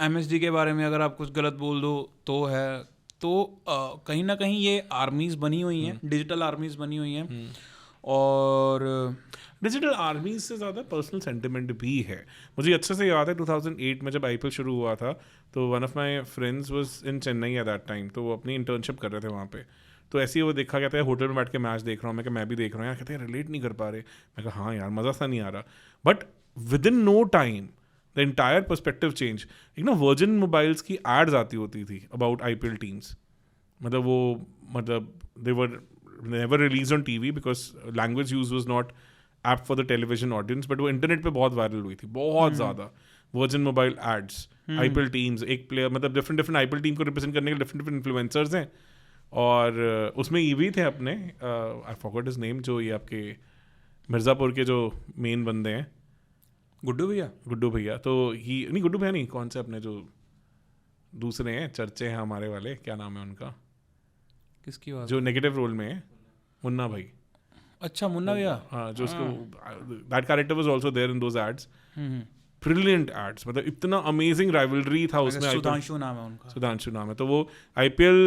MSD के बारे में अगर आप कुछ गलत बोल दो तो है। तो कहीं ना कहीं ये आर्मीज बनी हुई हैं, डिजिटल आर्मीज बनी हुई हैं। और डिजिटल आर्मीज से ज़्यादा पर्सनल सेंटिमेंट भी है। मुझे अच्छे से याद है 2008 में जब IPL शुरू हुआ था, तो one of my friends was in Chennai eight that time, तो वो अपनी इंटर्नशिप कर रहे थे वहाँ पे। तो ऐसे ही वो देखा, कहते हैं होटल में बैठ के मैच देख रहा हूँ, मैं भी देख रहा हूँ यार, कहते हैं रिलेट नहीं कर पा रहे। मैं कहा हाँ यार, मज़ा सा नहीं आ रहा। But within no time the entire perspective change. एक ना वर्जिन मोबाइल्स की एड्स आती होती थी अबाउट IPL टीम्स, मतलब वो मतलब they were never release on TV because language use was not apt for the television audience, but वो इंटरनेट पे बहुत वायरल हुई थी, बहुत ज़्यादा Virgin mobile ads. IPL teams, एक प्लेयर मतलब डिफरेंट IPL टीम को रिप्रेजेंट करने के डिफरेंट इन्फ्लुएंसर्स हैं, और उसमें ये भी थे अपने आई फॉरगॉट हिज नेम, जो ये आपके मिर्ज़ापुर के जो मेन बंदे हैं, गुड्डू भैया। तो ही नहीं, गुड्डू भैया नहीं, कौन से अपने जो दूसरे हैं चर्चे हैं हमारे वाले, क्या नाम है उनका, किसकी बात, जो नेगेटिव रोल में है, मुन्ना भाई। अच्छा, मुन्ना भैया, हाँ, जो उसको that character was also there in those ads. Brilliant ads, मतलब इतना अमेजिंग राइवलरी था उसमें। सुधांशु नाम है उनका, सुधांशु नाम है। तो वो IPL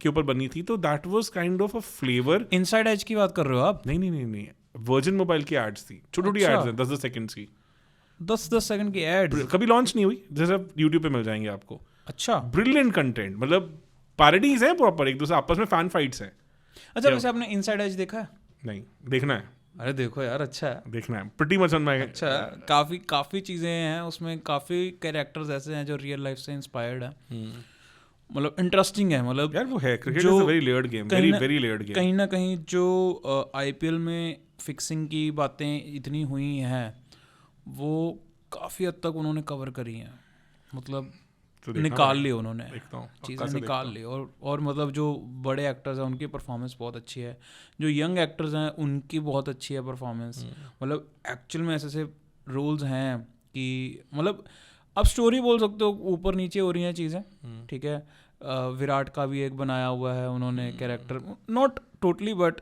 के ऊपर बनी थी, तो that was kind of a flavour. Inside edge की बात कर रहे हो आप? नहीं, वर्जिन मोबाइल की एड्स थी, छोटी एड्स हैं, 10 सेकंड्स की, 10 सेकंड की एड्स, कभी लॉन्च नहीं हुई, जैसे YouTube पे मिल जाएंगे आपको। अच्छा, ब्रिलियंट कंटेंट, मतलब पैरोडीज हैं प्रॉपर, एक दूसरे आपस में फैन फाइट्स हैं। अच्छा, वैसे आपने इनसाइड एज देखा है? नहीं, देखना है। अरे देखो यार, अच्छा है, देखना है, प्रीटी मच ऑन माय। अच्छा, काफ़ी चीज़ें हैं उसमें, काफ़ी कैरेक्टर्स ऐसे हैं जो रियल लाइफ से इंस्पायर्ड हैं। मतलब इंटरेस्टिंग है, मतलब यार वो है, क्रिकेट जो is a very layered game, कहीं वेरी ना- वेरी लेयर्ड गेम। कहीं ना कहीं जो आईपीएल में फिक्सिंग की बातें इतनी हुई हैं वो काफ़ी हद तक उन्होंने कवर करी हैं, मतलब तो देखना निकाल पड़ेगा, ली उन्होंने, देखता हूँ, पक्का चीज़ें से निकाल देखता ली। और मतलब जो बड़े एक्टर्स हैं उनकी परफॉर्मेंस बहुत अच्छी है, जो यंग एक्टर्स हैं उनकी बहुत अच्छी है परफॉर्मेंस। मतलब एक्चुअल में ऐसे ऐसे रोल्स हैं कि मतलब आप स्टोरी बोल सकते हो ऊपर नीचे हो रही हैं चीज़ें, ठीक है। विराट का भी एक बनाया हुआ है उन्होंने कैरेक्टर, नॉट टोटली बट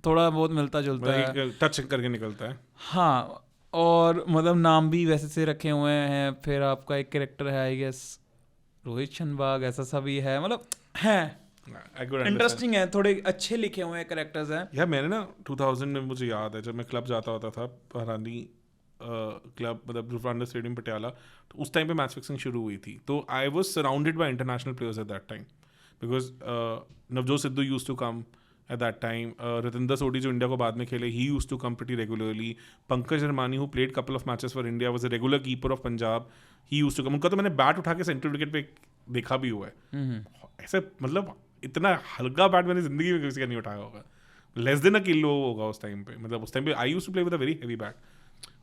थोड़ा बहुत मिलता जुलता है, मतलब टच करके निकलता है। हाँ। और मतलब नाम भी वैसे से रखे हुए हैं। फिर आपका एक कैरेक्टर है आई गेस रोहित शनवाग, ऐसा सा भी है, मतलब है आई कुड अंडरस्टैंड। इंटरेस्टिंग है, थोड़े अच्छे लिखे हुए हैं कैरेक्टर्स हैं। यार मैंने ना 2000 में, मुझे याद है जब मैं क्लब जाता होता था, पहरानी क्लब, मतलब रुफांडा स्टेडियम पटियाला, तो उस टाइम पे मैच फिक्सिंग शुरू हुई थी। तो I was surrounded by international players at that time, because Navjot Sidhu used to come at that time, Ratinder Sodhi जो इंडिया को बाद में खेले, he used to come pretty regularly, Pankaj Armani who played couple of matches for India, was a regular keeper of Punjab, he used to come. उनका तो मैंने बैट उठा के सेंट्रल विकेट पे देखा भी हुआ है। ऐसे मतलब इतना हल्का बैट मैंने जिंदगी में किसी का नहीं उठाया होगा, लेस देन अ किलो होगा उस टाइम पे। मतलब उस टाइम पे I used to play with a very heavy bat.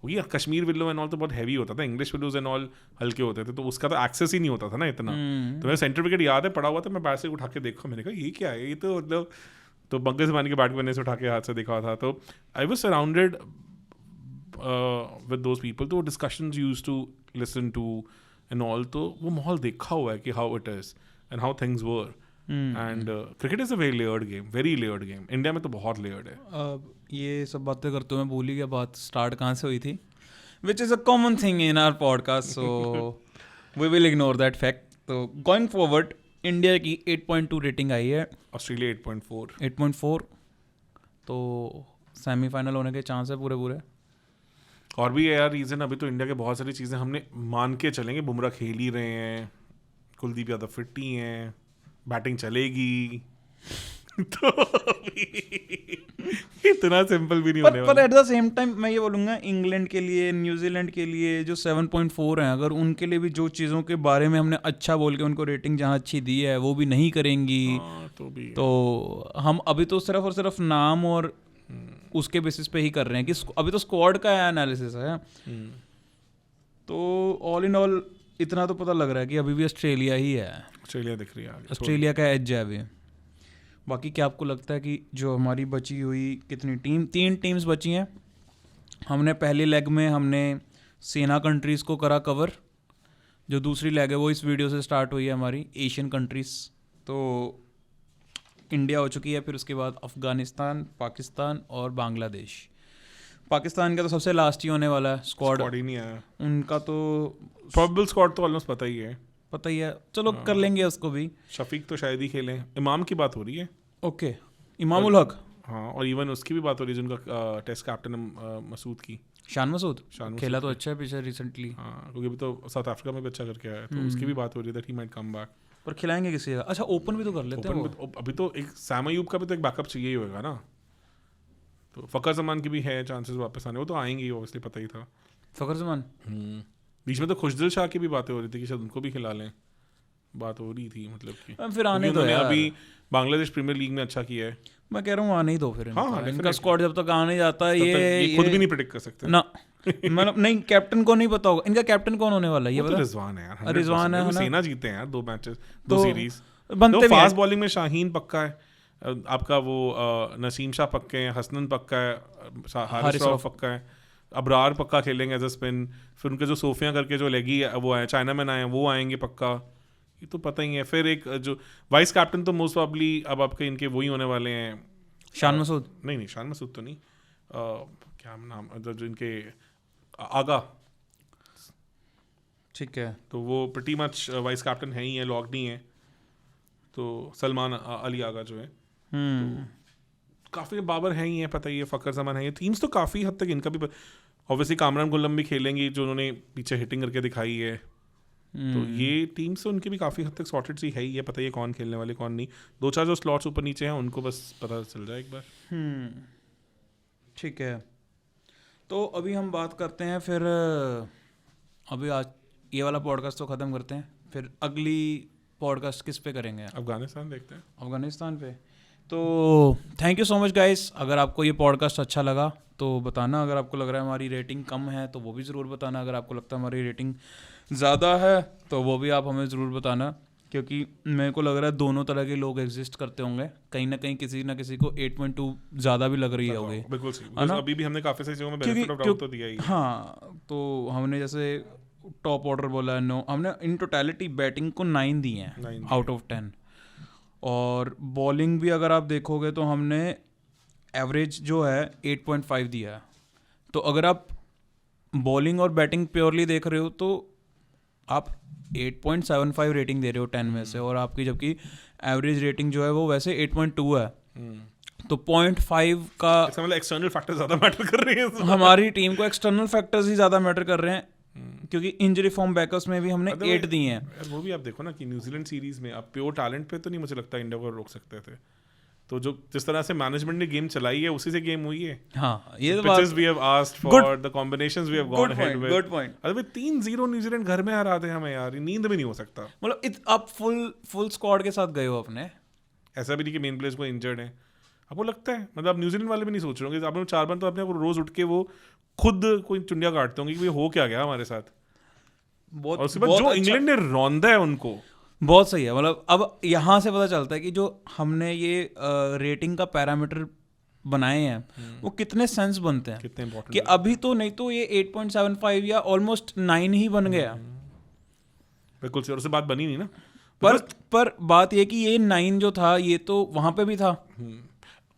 वही कश्मीर विलो एंड ऑल तो बहुत हैवी होता था, इंग्लिश विलोज एंड ऑल हल्के होते थे, तो उसका तो एक्सेस ही नहीं होता था ना इतना। तो मेरा सेंटर विकेट याद है पड़ा हुआ था, मैं बैट से उठा के देखा, मैंने कहा ये क्या है, ये तो मतलब, तो पंकज अरमानी के बैट मैंने से उठा के हाथ से देखा था। तो I was surrounded with those people, तो discussions used to listen to and all, तो वो माहौल देखा हुआ है कि how it is and how things were. And cricket is a very layered game, very layered game. India में तो बहुत लेयर्ड है। अब ये सब बातें करते हुए मैं भूल ही गया बात स्टार्ट कहाँ से हुई थी, which is a common thing in our podcast, so we will ignore that fact. तो गोइंग फॉरवर्ड, इंडिया की 8.2 रेटिंग आई है, ऑस्ट्रेलिया 8.4। 8.4, तो सेमीफाइनल होने के चांस है पूरे पूरे। और भी है यार रीज़न, अभी तो इंडिया के बहुत सारी चीज़ें हमने मान के चलेंगे, बुमराह खेल ही रहे हैं, कुलदीप यादव फिट ही हैं, बैटिंग चलेगी तो इतना सिंपल भी नहीं होने पर वाला। एट द सेम टाइम मैं ये बोलूँगा इंग्लैंड के लिए, न्यूजीलैंड के लिए जो 7.4 हैं, अगर उनके लिए भी जो चीज़ों के बारे में हमने अच्छा बोल के उनको रेटिंग जहाँ अच्छी दी है वो भी नहीं करेंगी, तो भी तो हम अभी तो सिर्फ और सिर्फ नाम और उसके बेसिस पे ही कर रहे हैं कि अभी तो स्क्वाड का एनालिसिस है। तो ऑल इन ऑल इतना तो पता लग रहा है कि अभी भी ऑस्ट्रेलिया ही है, ऑस्ट्रेलिया दिख रही है आगे, ऑस्ट्रेलिया का एज है अभी। बाकी क्या आपको लगता है कि जो हमारी बची हुई कितनी टीम, 3 टीम्स बची हैं, हमने पहली लेग में हमने सेना कंट्रीज़ को करा कवर, जो दूसरी लेग है वो इस वीडियो से स्टार्ट हुई है हमारी एशियन कंट्रीज़, तो इंडिया हो चुकी है, फिर उसके बाद अफ़गानिस्तान, पाकिस्तान और बांग्लादेश। पाकिस्तान का तो सबसे लास्ट ही होने वाला है स्क्वाड, ही नहीं आया, उनका तो प्रोबेबल स्क्वाड तो ऑलमोस्ट पता ही है, पता ही है, चलो कर लेंगे उसको भी। शफीक तो शायद ही खेलें, इमाम की बात हो रही है। ओके, इमामुल हक, हाँ, और इवन उसकी भी बात हो रही है जिनका टेस्ट कैप्टन मसूद की, शान मसूद शान खेला मसूद तो की। अच्छा है पीछे रिसेंटली, हाँ, क्योंकि अभी तो साउथ अफ्रीका में भी अच्छा करके आया है, तो उसकी भी बात हो रही है that he might come back. पर खिलाएंगे किसी का? अच्छा ओपन भी तो कर लेते हैं ओपन वो। में अभी तो एक सैम अयूब का भी तो एक बैकअप चाहिए ही होगा ना, तो फ़खर जमान की भी है चांसेस वापस आने, वो तो आएंगे ही ऑब्वियसली, पता ही था। फ़खर जमान, बीच में तो खुशदिल शाह की भी बातें हो रही थी कि शायद उनको भी खिला लें, बात हो रही थी, मतलब कि फिर आने क्योंकि दो उन्होंने यार, अभी बांग्लादेश प्रीमियर लीग में अच्छा किया है। मैं कह रहा हूँ आने ही दो फिर इनका, हाँ, इनका definitely। स्क्वाड जब तक आने जाता है तब तक ये खुद भी नहीं प्रेडिक्ट कर सकते ना, मतलब नहीं, कैप्टन को नहीं पता होगा इनका कैप्टन कौन होने वाला है ये वो तो पता? रिजवान है यार, 100%। रिजवान है वो ना? सेना जीते हैं यार 2 मैचेस, 2 तो सीरीज बनते भी फास्ट हैं। बॉलिंग में शाहीन पक्का है, आपका वो नसीम शाह पक्के हैं, हसनन पक्का है, हारिस रऊफ पक्का है, अबरार पक्का खेलेंगे एज अ स्पिन, फिर उनके जो सोफिया करके जो लेगी वो आए, चाइना मैन आए, वो आएंगे पक्का, ये तो पता ही है। फिर एक जो वाइस कैप्टन तो मोस्ट प्रॉब्ली अब आपके इनके वही होने वाले हैं, शान मसूद, नहीं शान मसूद तो नहीं, क्या नाम, जो इनके आगा, ठीक है, तो वो प्रीटी मच वाइस कैप्टन है ही है, लॉक्ड नहीं है, तो सलमान अली आगा जो है, तो काफ़ी बाबर हैं ही है, पता ही है, फ़खर जमान है, ये टीम्स तो काफ़ी हद तक इनका भी ऑब्वियसली कामरान गुल्लम भी खेलेंगी जो उन्होंने पीछे हिटिंग करके दिखाई है, तो ये टीम्स तो उनकी भी काफ़ी हद तक सॉर्टेड सी है ही है, पता ही है कौन खेलने वाले कौन नहीं, 2-4 जो स्लॉट्स ऊपर नीचे हैं उनको बस पता चल जाए एक बार। ठीक है। तो अभी हम बात करते हैं फिर, अभी आज ये वाला पॉडकास्ट तो ख़त्म करते हैं, फिर अगली पॉडकास्ट किस पे करेंगे? अफगानिस्तान देखते हैं। अफगानिस्तान पे। तो thank you so much guys. अगर आपको ये पॉडकास्ट अच्छा लगा तो बताना, अगर आपको लग रहा है हमारी रेटिंग कम है तो वो भी ज़रूर बताना, अगर आपको लगता है हमारी रेटिंग ज़्यादा है तो वो भी आप हमें ज़रूर बताना, क्योंकि मेरे को लग रहा है दोनों तरह के लोग एग्जिस्ट करते होंगे, कहीं ना किसी को 8.2 ज़्यादा भी लग रही होगी। बिल्कुल सही, because अभी भी हमने काफी सारी चीजों में बेनिफिट ऑफ डाउट तो दिया ही है। हाँ, तो हमने जैसे टॉप ऑर्डर बोला है 9, हमने इन टोटलिटी बैटिंग को 9 दिए हैं आउट ऑफ 10, और बॉलिंग भी अगर आप देखोगे तो हमने एवरेज जो है 8.5 दिया है। तो अगर आप बॉलिंग और बैटिंग प्योरली देख रहे हो तो आप 8.75 रेटिंग दे रहे हो 10 में से, और आपकी जबकि एवरेज रेटिंग जो है वो वैसे 8.2 है। तो 0.5 का इसका मतलब एक्सटर्नल फैक्टर ज्यादा मैटर कर रहे हैं। हमारी टीम को एक्सटर्नल फैक्टर्स ही ज़्यादा मैटर कर रहे हैं, क्योंकि इंजरी फॉर्म बैकअप्स में भी हमने 8 दिए हैं। यार वो भी आप देखो ना कि न्यूजीलैंड सीरीज में आप प्योर टैलेंट पे तो नहीं मुझे लगता इंडिया को रोक सकते थे। तो जो जिस तरह से मैनेजमेंट ने गेम चलाई है उसी से गेम हुई है। हाँ, ये तो pitches we have asked for, the combinations we have gone ahead with. Good point. अरे भाई 3-0 न्यूजीलैंड घर में हरा दे हमें यार, नींद में नहीं हो सकता। मतलब आप फुल स्क्वाड के साथ गए हो अपने, ऐसा भी नहीं कि मेन प्लेयर्स को इंजर्ड है। आपको लगता है मतलब आप न्यूजीलैंड वाले भी नहीं सोच रहे होंगे, आपने 4 बार तो अपने रोज उठ के वो खुद कोई चुंडिया काटते होंगे कि हो क्या गया हमारे साथ। बहुत, और उसके बाद जो इंग्लैंड ने रौंदा है उनको बहुत सही है। मतलब अब यहाँ से पता चलता है कि जो हमने ये रेटिंग का पैरामीटर बनाए हैं वो कितने सेंस बनते हैं, कितने इंपॉर्टेंट कि अभी तो नहीं तो ये 8.75 या ऑलमोस्ट 9 ही बन गया। बिल्कुल सही, और उससे बात बनी नहीं ना। पर बात ये कि ये 9 जो था ये तो वहां पे भी था।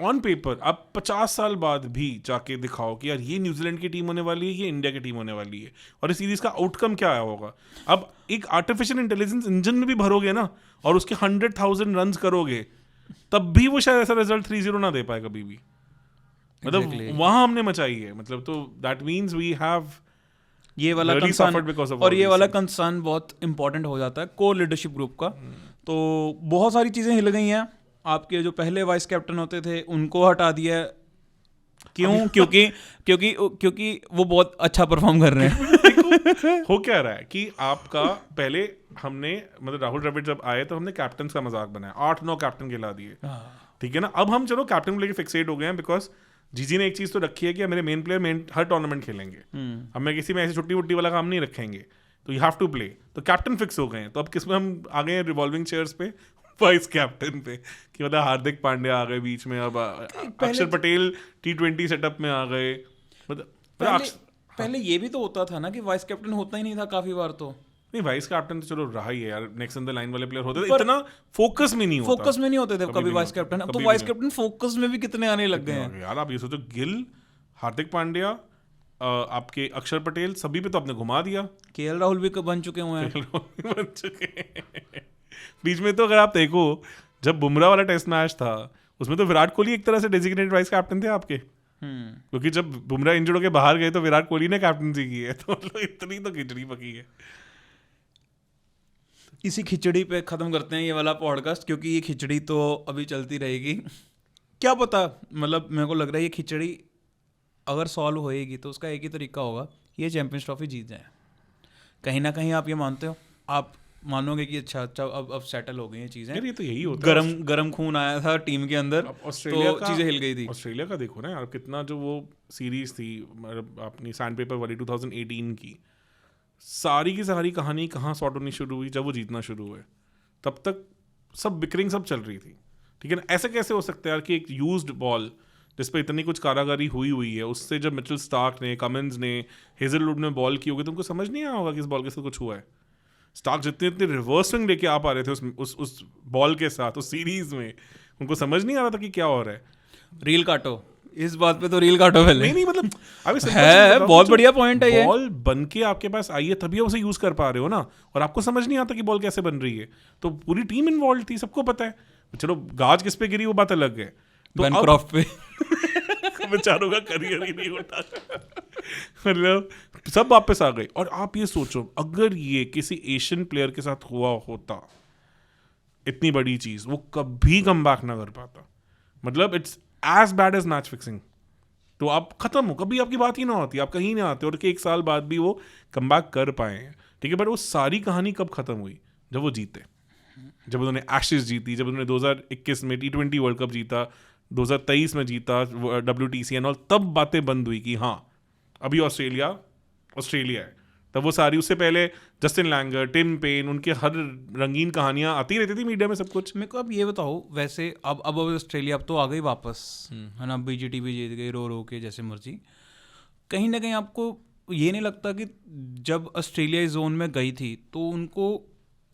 ऑन पेपर आप 50 साल बाद भी जाके दिखाओ कि यार ये न्यूजीलैंड की टीम होने वाली है, ये इंडिया की टीम होने वाली है, और इस सीरीज का आउटकम क्या आया होगा। अब एक आर्टिफिशियल इंटेलिजेंस इंजन में भी भरोगे ना और उसके 100,000 रन करोगे, तब भी वो शायद ऐसा रिजल्ट 3-0 ना दे पाए कभी भी। मतलब वहां हमने मचाई है, मतलब तो दैट मीन्स वी हैव ये वाला really concern, suffered because of और all ये these वाला things. कंसर्न बहुत इंपॉर्टेंट हो जाता है को लीडरशिप ग्रुप का। तो बहुत सारी चीजें हिल गई हैं। आपके जो पहले वाइस कैप्टन होते थे उनको हटा दिया है। क्यों? क्योंकि वो बहुत अच्छा परफॉर्म कर रहे हैं। हो क्या रहा है कि आपका पहले हमने मतलब राहुल द्रविड़ जब आए तो हमने कैप्टन का मजाक बनाया, 8-9 कैप्टन खिला दिए, ठीक है ना। अब हम चलो कैप्टन को लेके फिक्सेट हो गए हैं, बिकॉज जीजी ने एक चीज तो रखी है कि मेरे मेन प्लेयर हर टूर्नामेंट खेलेंगे, अब मैं किसी में ऐसी छुट्टी वुट्टी वाला काम नहीं रखेंगे, तो यू हैव टू प्ले। तो कैप्टन फिक्स हो गए हैं। तो अब किसमें हम आ गए हैं? रिवॉल्विंग चेयर्स पे, वाइस कैप्टन पे, कि मतलब हार्दिक पांड्या आ गए बीच में, अब अक्षर पटेल T20 सेटअप में आ गए। पहले ये भी तो होता था ना कि वाइस कैप्टन होता ही नहीं था काफी बार। तो नहीं, वाइस कैप्टन तो चलो रहा ही है यार, नेक्स्ट इन द लाइन वाले प्लेयर होते थे, इतना फोकस में नहीं होते थे कभी वाइस कैप्टन। अब तो वाइस कैप्टन फोकस में भी कितने आने लग गए हैं यार। आप ये सोचो, गिल, हार्दिक पांड्या, आपके अक्षर पटेल, सभी पे तो आपने घुमा दिया। केएल राहुल भी बन चुके हुए हैं। बन चुके बीच में तो अगर आप देखो, जब बुमराह वाला टेस्ट मैच था उसमें तो विराट कोहली एक तरह से डेजिग्नेटेड वाइस कैप्टन थे आपके, क्योंकि जब बुमराह इंजर्ड होकर बाहर गए तो विराट कोहली ने कैप्टनसी की है। तो इतनी तो खिचड़ी पकी है। इसी खिचड़ी पे ख़त्म करते हैं ये वाला पॉडकास्ट, क्योंकि ये खिचड़ी तो अभी चलती रहेगी। क्या पता, मतलब मेरे को लग रहा है ये खिचड़ी अगर सॉल्व होएगी तो उसका एक ही तरीका होगा, ये चैंपियंस ट्रॉफी जीत जाए। कहीं ना कहीं आप ये मानते हो, आप मानोगे कि अच्छा अब सेटल हो गई ये चीज़ें। यार ये तो यही होता है, गरम खून आया था टीम के अंदर, ऑस्ट्रेलिया तो चीज़ें हिल गई थी। ऑस्ट्रेलिया का देखो ना यार, कितना जो वो सीरीज थी अपनी सैंड पेपर वाली 2018 की, सारी की सारी कहानी कहाँ सॉर्ट होनी शुरू हुई? जब वो जीतना शुरू हुए। तब तक सब बिकरिंग सब चल रही थी, ठीक है ना। ऐसे कैसे हो सकता है यार कि एक यूज्ड बॉल जिस पे इतनी कुछ कारागारी हुई है, उससे जब मिचेल स्टार्क ने, कमिंस ने, हेजलवुड ने बॉल की होगी तो उनको समझ नहीं आया होगा कि इस बॉल के साथ कुछ हुआ है। स्टार्क जितने रिवर्स स्विंग लेके आ पा रहे थे उस बॉल के साथ उस सीरीज में, उनको समझ नहीं आ रहा था कि क्या हो रहा है। रील काटो, इस बात पे तो रील काटो पहले। नहीं मतलब अभी है बहुत बढ़िया पॉइंट है ये। बॉल बन के आपके पास आई है तभी आप उसे यूज कर पा रहे हो ना, और आपको समझ नहीं आता कि बॉल कैसे बन रही है। तो पूरी टीम इन्वॉल्व थी, सबको पता है। चलो गाज किस पे गिरी वो बात अलग है, तो बेनक्रॉफ्ट पे बेचारों का करियर ही नहीं उठा। मतलब सब वापस आ गए। और आप ये सोचो, अगर ये किसी एशियन प्लेयर के साथ हुआ होता, इतनी बड़ी चीज, वो कभी कम बैक ना कर पाता। मतलब it's as bad as match fixing. तो आप खत्म हो, कभी आपकी बात ही ना होती, आप कहीं नहीं आते, और 1 साल बाद भी वो कम बैक कर पाए हैं, ठीक है। बट वो सारी कहानी कब खत्म हुई? जब वो जीते। जब उन्होंने एशेज जीती, जब उन्होंने 2021 में T20 वर्ल्ड कप जीता, 2023 में जीता WTC एंड ऑल, तब बातें बंद हुई कि हाँ अभी ऑस्ट्रेलिया है। तब वो सारी, उससे पहले जस्टिन लैंगर, टिम पेन, उनके हर रंगीन कहानियां आती रहती थी मीडिया में, सब कुछ। मेरे को अब ये बताओ, वैसे अब ऑस्ट्रेलिया अब तो आ गई वापस, है ना, BGT भी जीत गई रो के जैसे मर्जी। कहीं ना कहीं आपको ये नहीं लगता कि जब ऑस्ट्रेलिया इस जोन में गई थी तो उनको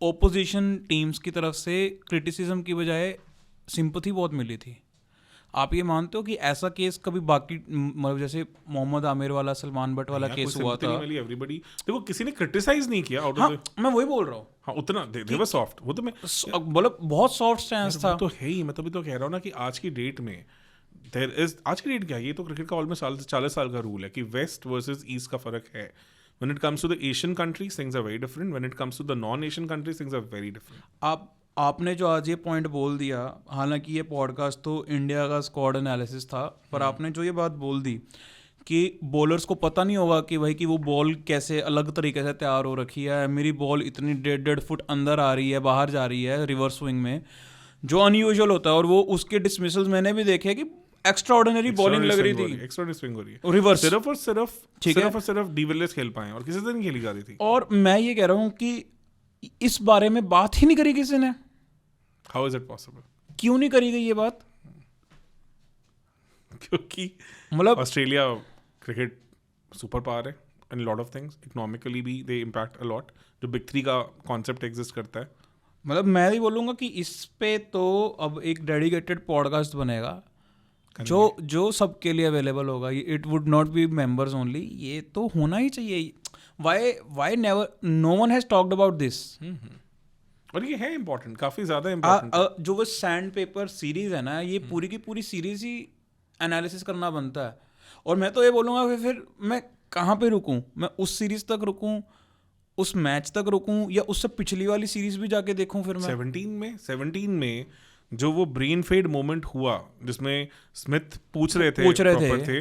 ओपोजिशन टीम्स की तरफ से क्रिटिसिज्म की बजाय सिंपथी बहुत मिली थी? आप ये मानते हो कि ऐसा केस कभी बाकी, मतलब जैसे मोहम्मद आमिर वाला, सलमान बट वाला केस हुआ था, एवरीबडी देखो किसी ने क्रिटिसाइज नहीं किया आउट ऑफ मैं वही बोल रहा हूँ। हाँ उतना दे वर सॉफ्ट, वो तो मैं बोला बहुत सॉफ्ट स्टैंस था। तो है ही, मैं तभी तो कह रहा हूँ ना कि आज की डेट में आज की डेट क्या है, ये तो क्रिकेट का ऑलमोस्ट 40 साल का रूल है कि वेस्ट वर्सेस ईस्ट का फर्क है। When it comes to the Asian countries, things are very different. When it comes to the non-Asian countries, things are very different. आपने जो आज ये पॉइंट बोल दिया, हालांकि ये पॉडकास्ट तो इंडिया का स्क्वाड एनालिसिस था, पर आपने जो ये बात बोल दी कि बॉलर्स को पता नहीं होगा कि भाई कि वो बॉल कैसे अलग तरीके से तैयार हो रखी है, मेरी बॉल इतनी 1.5 फुट अंदर आ रही है, बाहर जा रही है रिवर्स स्विंग में, जो अनयूजुअल होता है। और वो उसके डिसमिसल्स मैंने भी देखे कि एक्स्ट्राऑर्डिनरी बॉलिंग लग रही थी, एक्स्ट्राऑर्डिनरी स्विंग हो रही है रिवर्स, सिर्फ डिविलियर्स खेल पाए और किसी से नहीं खेली जा रही थी। और मैं ये कह रहा हूँ कि इस बारे में बात ही नहीं करी किसी ने। How is it possible? क्यों नहीं करी गई ये बात? क्योंकि मतलब ऑस्ट्रेलिया क्रिकेट सुपर पावर है and lot of things, economically भी दे इम्पैक्ट अ लॉट, जो बिग 3 का कॉन्सेप्ट एग्जिस्ट करता है। मतलब मैं भी बोलूँगा कि इस पे तो अब एक डेडिकेटेड पॉडकास्ट बनेगा जो सबके लिए अवेलेबल होगा। It would not be members only, ये तो होना ही चाहिए। Why never know one has talked about this. और ये है इम्पोर्टेंट, काफी ज्यादा इम्पोर्टेंट। जो वो सैंड पेपर सीरीज है ना, ये पूरी की पूरी सीरीज ही एनालिसिस करना बनता है। और मैं तो ये बोलूँगा फिर मैं कहाँ पे रुकूँ? मैं उस सीरीज तक रुकूँ, उस मैच तक रुकूँ, या उससे पिछली वाली सीरीज भी जाके देखूँ? फिर मैं 17 में जो वो ब्रेन फेड मोमेंट हुआ जिसमें स्मिथ पूछ रहे थे,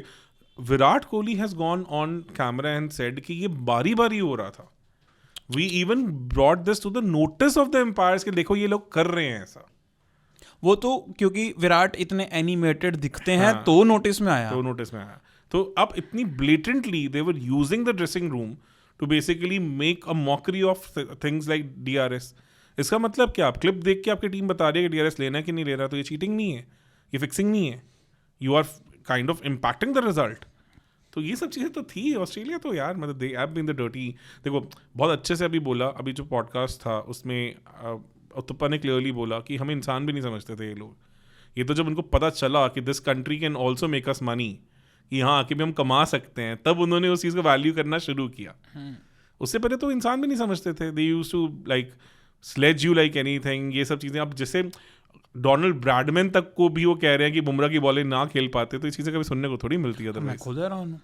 Virat Kohli has gone on camera and said कि ये बारी बारी हो रहा था। We even brought this to the notice of the umpires कि देखो ये लोग कर रहे हैं ऐसा। वो तो क्योंकि विराट इतने एनिमेटेड दिखते हैं, हाँ, तो नोटिस में आया। तो अब इतनी blatantly they were using the dressing room to basically make a mockery of things like DRS। इसका मतलब क्या? आप क्लिप देख के आपकी टीम बता रही है कि DRS लेना है कि नहीं ले रहा, तो ये चीटिंग नहीं है, ये फिक्सिंग नहीं है, you are kind of impacting the result. तो ये सब चीज़ें तो थी। ऑस्ट्रेलिया तो यार मतलब they have been the dirty. देखो बहुत अच्छे से अभी बोला, अभी जो पॉडकास्ट था उसमें उत्तप्पा ने क्लियरली बोला कि हमें इंसान भी नहीं समझते थे ये लोग। ये तो जब उनको पता चला कि this country can also make us money, कि यहाँ आके भी हम कमा सकते हैं, तब उन्होंने उस चीज़ को वैल्यू करना शुरू किया। उससे पहले तो इंसान भी नहीं समझते थे। They used to like sledge you like anything, ये सब चीज़ें। अब जैसे डोनाल्ड ब्रैडमैन तक को भी वो कह रहे हैं कि बुमराह की बॉलें ना खेल पाते, तो ये चीज़ें कभी सुनने को थोड़ी मिलती है। मैं खुद हैरान हूँ।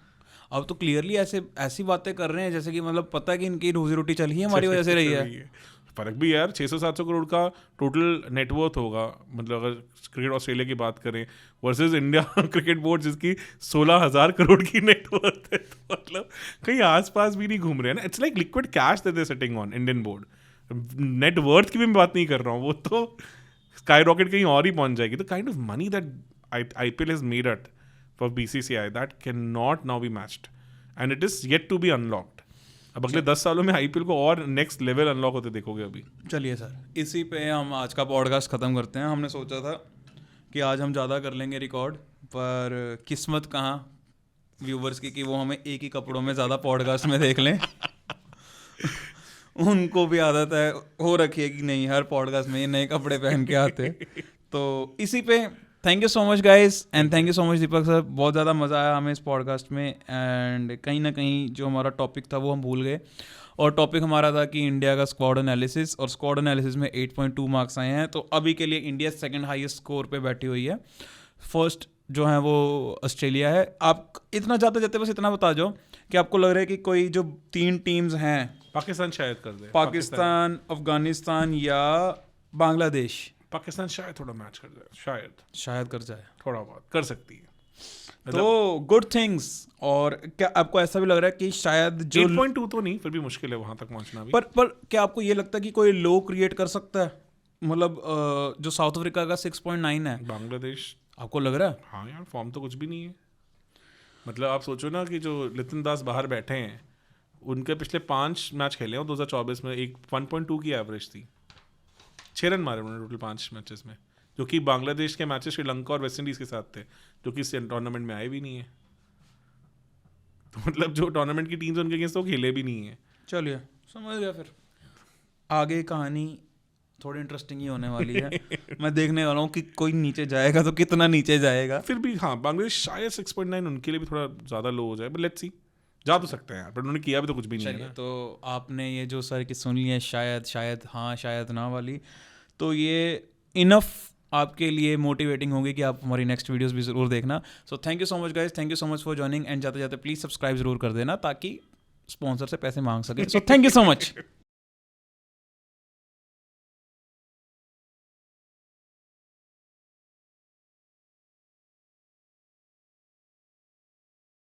अब तो क्लियरली ऐसी बातें कर रहे हैं जैसे कि मतलब पता है कि इनकी रोजी रोटी चल ही हमारी वजह से रही है। फर्क भी यार 600-700 करोड़ का टोटल नेटवर्थ होगा, मतलब अगर क्रिकेट ऑस्ट्रेलिया की बात करें वर्सेस इंडिया क्रिकेट बोर्ड जिसकी 16,000 करोड़ की नेटवर्थ है, तो मतलब कहीं आसपास भी नहीं घूम रहे हैं ना। It's like liquid cash that they are sitting on Indian board. Net worth की भी मैं बात नहीं कर रहा हूँ, वो तो स्काई रॉकेट कहीं और ही पहुंच जाएगी। तो kind of money that IPL has made it for BCCI that cannot now be matched and it is yet to be unlocked. अब अगले 10 सालों में IPL को और नेक्स्ट लेवल अनलॉक होते देखोगे अभी। चलिए सर, इसी पे हम आज का पॉडकास्ट ख़त्म करते हैं। हमने सोचा था कि आज हम ज़्यादा कर लेंगे रिकॉर्ड, पर किस्मत कहाँ व्यूवर्स की कि वो हमें एक ही कपड़ों में ज़्यादा पॉडकास्ट में देख लें। उनको भी आदत है हो रखी है कि नहीं हर पॉडकास्ट में ये नए कपड़े पहन के आते। तो इसी पे thank you so much guys and thank you so much Deepak sir. बहुत ज़्यादा मज़ा आया हमें इस पॉडकास्ट में, एंड कहीं ना कहीं जो हमारा टॉपिक था वो हम भूल गए। और टॉपिक हमारा था कि इंडिया का स्क्वाड एनालिसिस, और स्क्वाड एनालिसिस में 8.2 मार्क्स आए हैं। तो अभी के लिए इंडिया सेकंड हाईएस्ट स्कोर पे बैठी हुई है। फर्स्ट जो है वो ऑस्ट्रेलिया है। आप इतना जाते जाते बस इतना बता दो कि आपको लग रहा है कि कोई जो 3 टीम्स हैं, पाकिस्तान शायद कर दे, पाकिस्तान, अफगानिस्तान या बांग्लादेश। पाकिस्तान शायद थोड़ा मैच कर जाए, शायद कर जाए, थोड़ा बहुत कर सकती है। तो गुड थिंग्स। और क्या आपको ऐसा भी लग रहा है कि शायद जो 8.2 तो नहीं, फिर भी मुश्किल है वहां तक पहुंचना भी। पर क्या आपको ये लगता है कि कोई लो क्रिएट कर सकता है? मतलब जो साउथ अफ्रीका का 6.9 है, बांग्लादेश, आपको लग रहा है? हाँ यार फॉर्म तो कुछ भी नहीं है। मतलब आप सोचो ना कि जो लितन दास बाहर बैठे हैं, उनके पिछले 5 मैच खेले हैं 2024 में, एक 1.2 की एवरेज थी, 6 रन मारे उन्होंने टोटल 5 मैचेस में, जो कि बांग्लादेश के मैचेस श्रीलंका और वेस्ट इंडीज़ के साथ थे, जो कि इस टूर्नामेंट में आए भी नहीं है। तो मतलब जो टूर्नामेंट की टीम्स उनके अगेंस्ट वो खेले भी नहीं है। चलिए समझ गया। फिर आगे कहानी थोड़ी इंटरेस्टिंग ही होने वाली है। मैं देखने वाला हूँ कि कोई नीचे जाएगा तो कितना नीचे जाएगा। फिर भी हाँ, बांग्लादेश शायद 6.9 उनके लिए भी थोड़ा ज़्यादा लो हो जाए, बट लेट्स सी, जा तो सकते हैं यार, पर उन्होंने किया भी तो कुछ भी नहीं है चलिए, ना। तो आपने ये जो सर की सुन ली है, शायद शायद हाँ शायद ना वाली, तो ये इनफ आपके लिए मोटिवेटिंग होगी कि आप हमारी नेक्स्ट वीडियोस भी ज़रूर देखना। So thank you so much guys, thank you so much for joining, and जाते जाते प्लीज़ सब्सक्राइब ज़रूर कर देना ताकि स्पॉन्सर से पैसे मांग सके। So thank you so much.